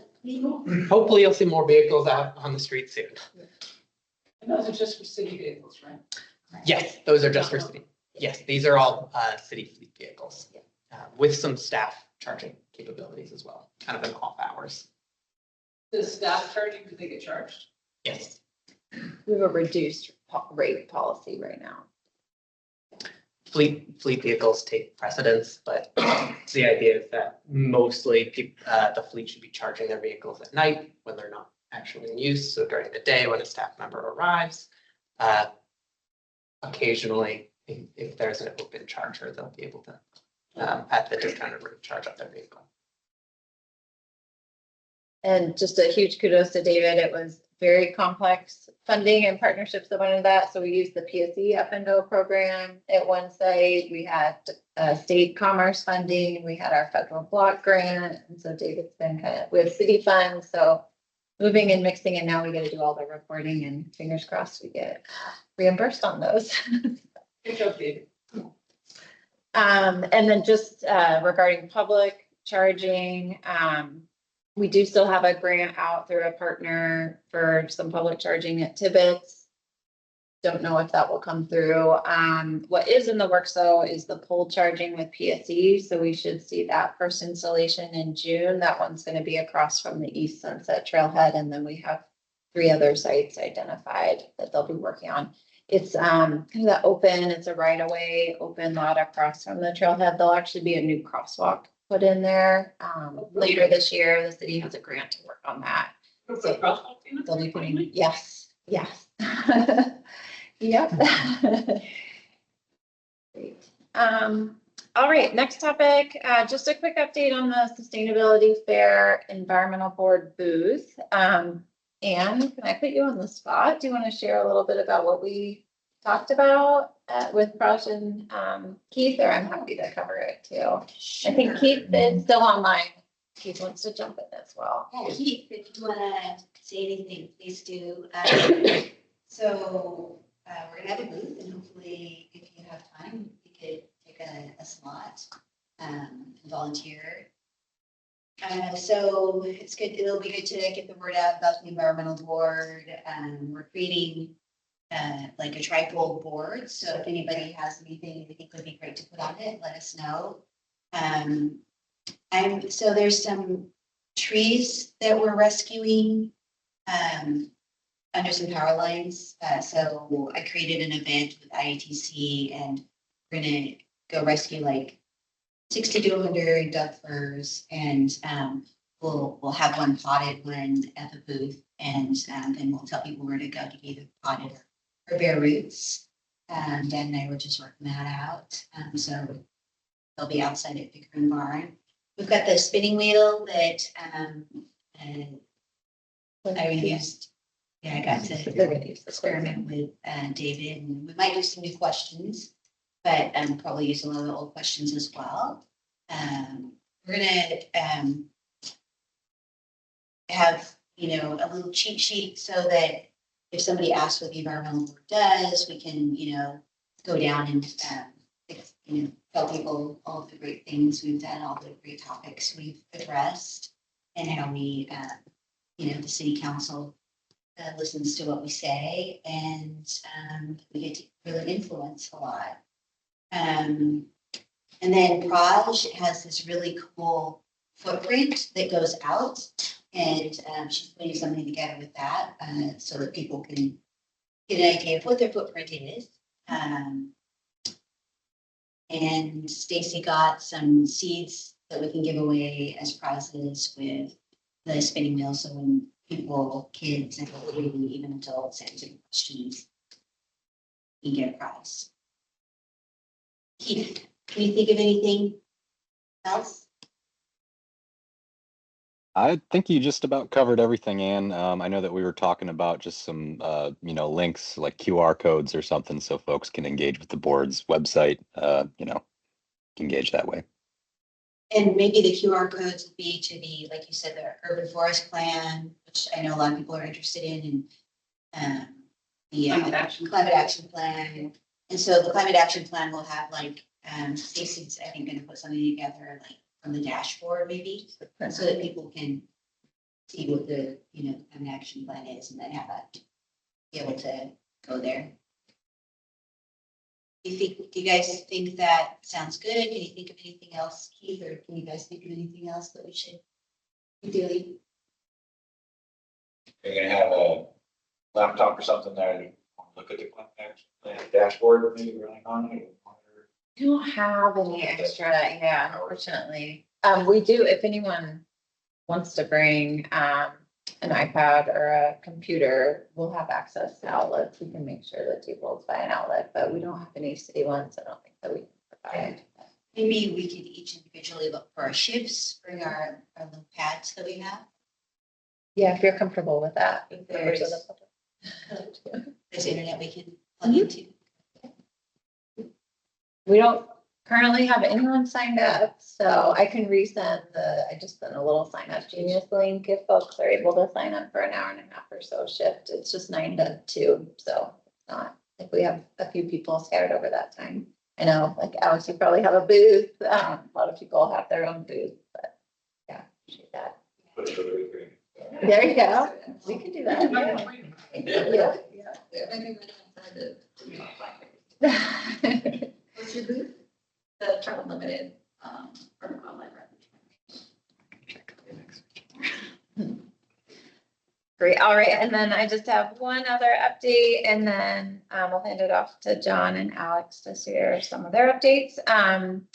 Hopefully you'll see more vehicles out on the street soon. And those are just for city vehicles, right? Yes, those are just for city. Yes, these are all city fleet vehicles with some staff charging capabilities as well, kind of in off hours. Does staff charging, do they get charged? Yes. We have a reduced rate policy right now. Fleet vehicles take precedence, but the idea is that mostly the fleet should be charging their vehicles at night when they're not actually in use. So during the day when a staff member arrives, occasionally if there's an open charger, they'll be able to at the discounted rate charge up their vehicle. And just a huge kudos to David. It was very complex funding and partnerships that went into that. So we used the PSE Up and Go program at one site. We had state commerce funding. We had our federal block grant. And so David's been we have city funds. So moving and mixing, and now we got to do all the reporting, and fingers crossed we get reimbursed on those. Good job, David. And then just regarding public charging, we do still have a grant out through a partner for some public charging at Tibbetts. Don't know if that will come through. What is in the works though is the pole charging with PSE. So we should see that first installation in June. That one's going to be across from the East Sunset Trailhead. And then we have 3 other sites identified that they'll be working on. It's kind of the open, it's a right of way, open lot across from the trailhead. There'll actually be a new crosswalk put in there. Later this year, the city has a grant to work on that. They'll be putting, yes, yes. Yep. Great. All right, next topic, just a quick update on the Sustainability Fair Environmental Board booth. Anne, can I put you on the spot? Do you want to share a little bit about what we talked about with Raj and Keith, or I'm happy to cover it too. I think Keith is still online. Keith wants to jump in as well. Yeah, Keith, if you wanna say anything, please do. So we're gonna have a booth, and hopefully if you have time, you could take a slot and volunteer. So it's good, it'll be good to get the word out about the environmental board. We're creating like a trifold board, so if anybody has anything you think would be great to put on it, let us know. So there's some trees that we're rescuing under some power lines. So I created an event with IATC, and we're gonna go rescue like 60 to 100 Doug firs, and we'll have one potted one at the booth, and then we'll tell people where to go to get either potted or bare roots. Dan and I were just working that out. So they'll be outside at Pickering Barn. We've got the spinning wheel that I used. Yeah, I got to experiment with David, and we might do some new questions, but probably use a lot of the old questions as well. We're gonna have, a little cheat sheet so that if somebody asks what the environmental board does, we can, go down and tell people all of the great things we've done, all the great topics we've addressed, and how we, the city council listens to what we say, and we get to really influence a lot. And then Praj has this really cool footprint that goes out, and she's putting something together with that so that people can get an idea of what their footprint is. And Stacy got some seeds that we can give away as prizes with the spinning wheel. So when people, kids, and even adults answer questions, you get a prize. Keith, can you think of anything else? I think you just about covered everything, Ann. I know that we were talking about just some, links like QR codes or something so folks can engage with the board's website, engage that way. And maybe the QR codes would be to the, like you said, the urban forest plan, which I know a lot of people are interested in, and the climate action plan. And so the climate action plan will have like, Stacey's, I think, going to put something together like from the dashboard maybe, so that people can see what the, climate action plan is, and then have that, be able to go there. Do you guys think that sounds good? Can you think of anything else, Keith, or can you guys think of anything else that we should be doing? You're gonna have a laptop or something there to look at the climate action plan dashboard, maybe running on it. I don't have any extra, unfortunately. We do, if anyone wants to bring an iPad or a computer, we'll have access to outlets. We can make sure that tables by an outlet, but we don't have any city ones. I don't think that we can provide. Maybe we could each individually look for our ships, bring our little pads that we have. Yeah, if you're comfortable with that. If there's internet we can plug into. We don't currently have anyone signed up, so I can resend I just sent a little sign up genius link if folks are able to sign up for an hour and a half or so shift. It's just 9 to 2, so it's not like we have a few people scattered over that time. I know, like Alex, you probably have a booth. A lot of people have their own booth, but yeah, appreciate that. There you go. We can do that. Yeah. What's your booth? The Travel Limited, or online revenue. Great. All right. And then I just have one other update and then we'll hand it off to John and Alex to share some of their updates.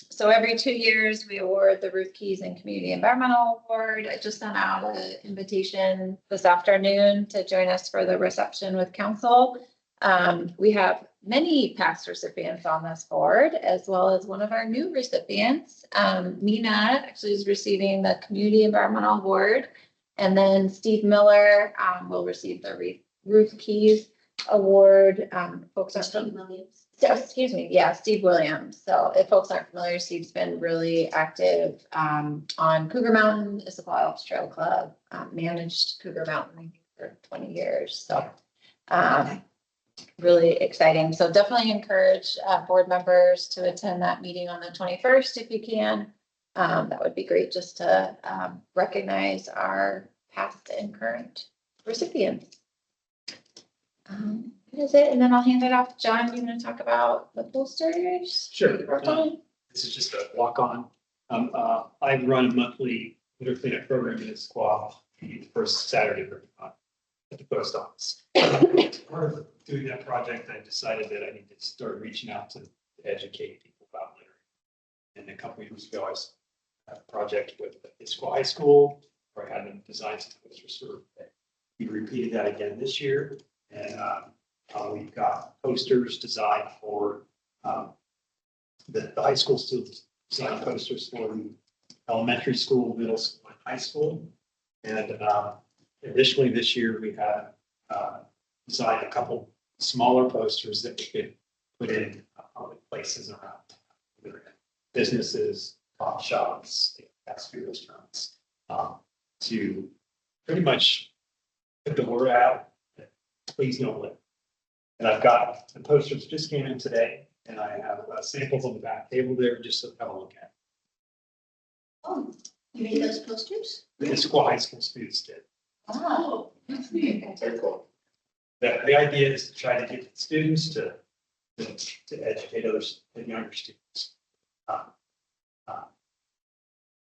So every 2 years, we award the Ruth Keys and Community Environmental Award. I just sent out an invitation this afternoon to join us for the reception with council. We have many past recipients on this board, as well as one of our new recipients. Mina actually is receiving the Community Environmental Award. And then Steve Miller will receive the Ruth Keys Award. Folks are Steve Williams. So, excuse me, yeah, Steve Williams. So if folks aren't familiar, Steve's been really active on Cougar Mountain, Issaquah Alps Trail Club, managed Cougar Mountain I think, for 20 years. So really exciting. So definitely encourage board members to attend that meeting on the 21st if you can. That would be great just to recognize our past and current recipients. That is it. And then I'll hand it off to John. Do you want to talk about the posters? Sure. Okay. This is just a walk-on. I run a monthly litter cleanup program in Issaquah, the first Saturday of every month at the post office. Part of doing that project, I decided that I need to start reaching out to educate people about littering. And a couple of years ago, I had a project with Issaquah High School where I had them design some posters for it. We repeated that again this year. And we've got posters designed for the high school students, design posters for the elementary school, middle school, and high school. And additionally, this year we have designed a couple smaller posters that we could put in public places around businesses, coffee shops, fast food restaurants, to pretty much put the word out that please don't litter. And I've got the posters just came in today, and I have samples on the back table there just to have a look at. Oh, you made those posters? The Issaquah High School students did. Oh, that's neat. Very cool. The idea is to try to get students to educate others, and younger students.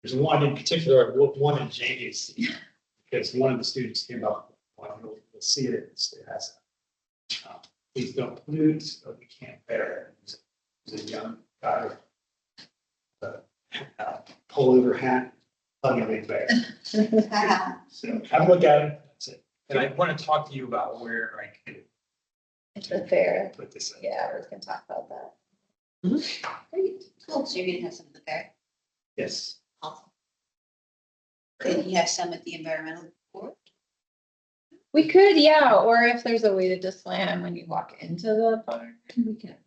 There's one in particular, one in Jamie's, because one of the students came up, you'll see it, it has please don't pollute, so we can't bear it. There's a young guy with a pullover hat, hugging a big bear. So have a look at it, that's it. And I want to talk to you about where I could It's a fair. put this in. Yeah, we can talk about that. Great, cool. So you're gonna have some of the fair? Yes. Awesome. Could you have some at the environmental board? We could, yeah, or if there's a way to display them when you walk into the park, we can.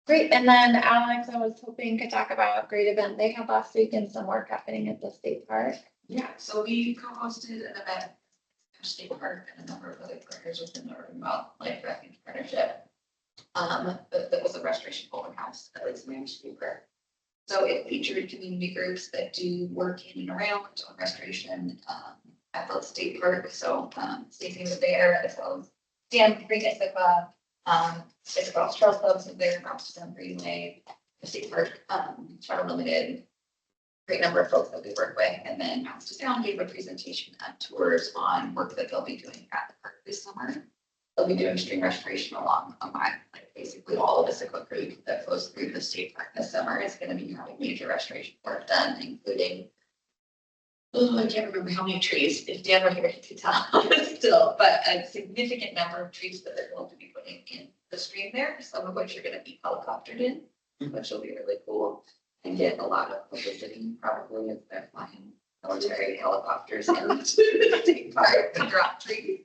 Great, and then Alex, I was hoping to talk about a great event they had last week and some work happening at the state park. Yeah, so we co-hosted an event at State Park and a number of other partners within the Urban Wildlife Refuge Partnership. That was a restoration open house that was managed through prayer. So it featured community groups that do work in and around restoration at the state park. So Stacey was there as well as Dan Green Issaquah, Issaquah Trail Clubs was there, Robinson Greenway, the state park, Charter Limited, great number of folks that we work with. And then Mountains to Sound gave a presentation on tours on work that they'll be doing at the park this summer. They'll be doing stream restoration along basically all of Issaquah Creek that flows through the state park this summer is going to be having major restoration work done, including, I can't remember how many trees. If Dan were here, he could tell still, but a significant number of trees that they're going to be putting in the stream there, some of which are going to be helicoptered in, which will be really cool and get a lot of publicity probably as they're flying military helicopters into the state park to drop trees.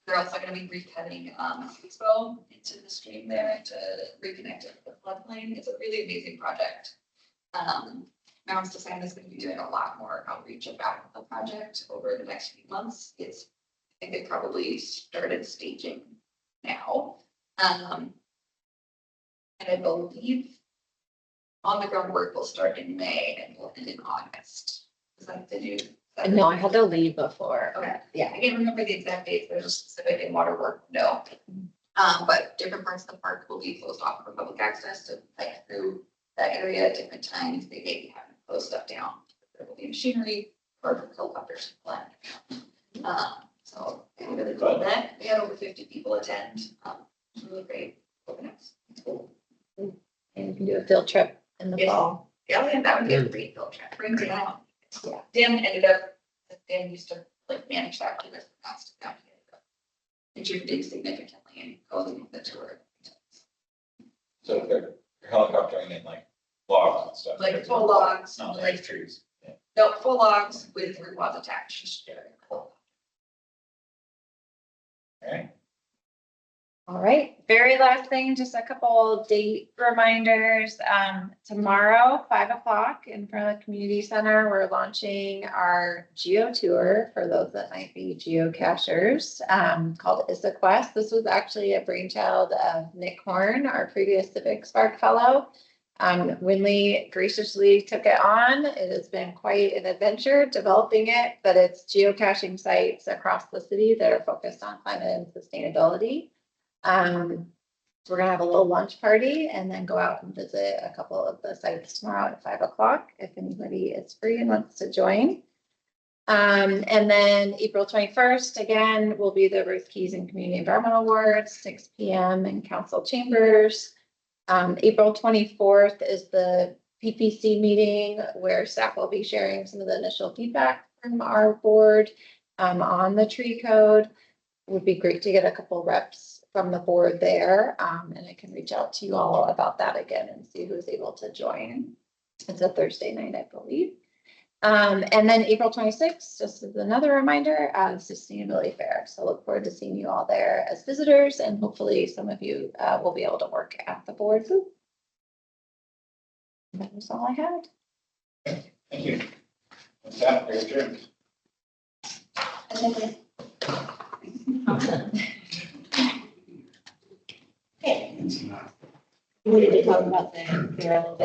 They're also going to be recutting Expo into the stream there to reconnect it with the floodplain. It's a really amazing project. Mountains to Sound is going to be doing a lot more outreach about the project over the next few months. I think they probably started staging now. And I believe on the ground work will start in May and will end in August. Is that the new? No, I had to leave before. Okay, yeah, I can't remember the exact dates, there's a specific in water work, no. But different parts of the park will be closed off for public access to hike through that area at different times. They may be having close stuff down. There will be machinery or helicopters flying. So it was a really cool event. We had over 50 people attend. It was really great. Organized. And you can do a field trip in the Yes. fall. Yeah, and that would be a great field trip. Brings it out. Yeah. Dan used to like manage that for the past down here. Contributing significantly and causing the tour. So they're helicoptering in like logs and stuff. Like full logs. Not like like trees. Yeah. No, full logs with rods attached. All right. All right, very last thing, just a couple date reminders. Tomorrow, 5 o'clock in front of the community center, we're launching our geo tour for those that might be geocachers, called Issaquah. This was actually a brainchild of Nick Horn, our previous Civic Spark Fellow. Winley graciously took it on. It has been quite an adventure developing it, but it's geocaching sites across the city that are focused on climate and sustainability. So we're gonna have a little lunch party and then go out and visit a couple of the sites tomorrow at 5 o'clock if anybody is free and wants to join. And then April 21st, again, will be the Ruth Keys and Community Environmental Awards, 6 p.m. in council chambers. April 24th is the PPC meeting where staff will be sharing some of the initial feedback from our board on the tree code. Would be great to get a couple reps from the board there, and I can reach out to you all about that again and see who's able to join. It's a Thursday night, I believe. And then April 26th, just as another reminder, Sustainability Fair. So look forward to seeing you all there as visitors, and hopefully some of you will be able to work at the board booth. That was all I had. Thank you. With that, we're adjourned. Okay. We need to talk about the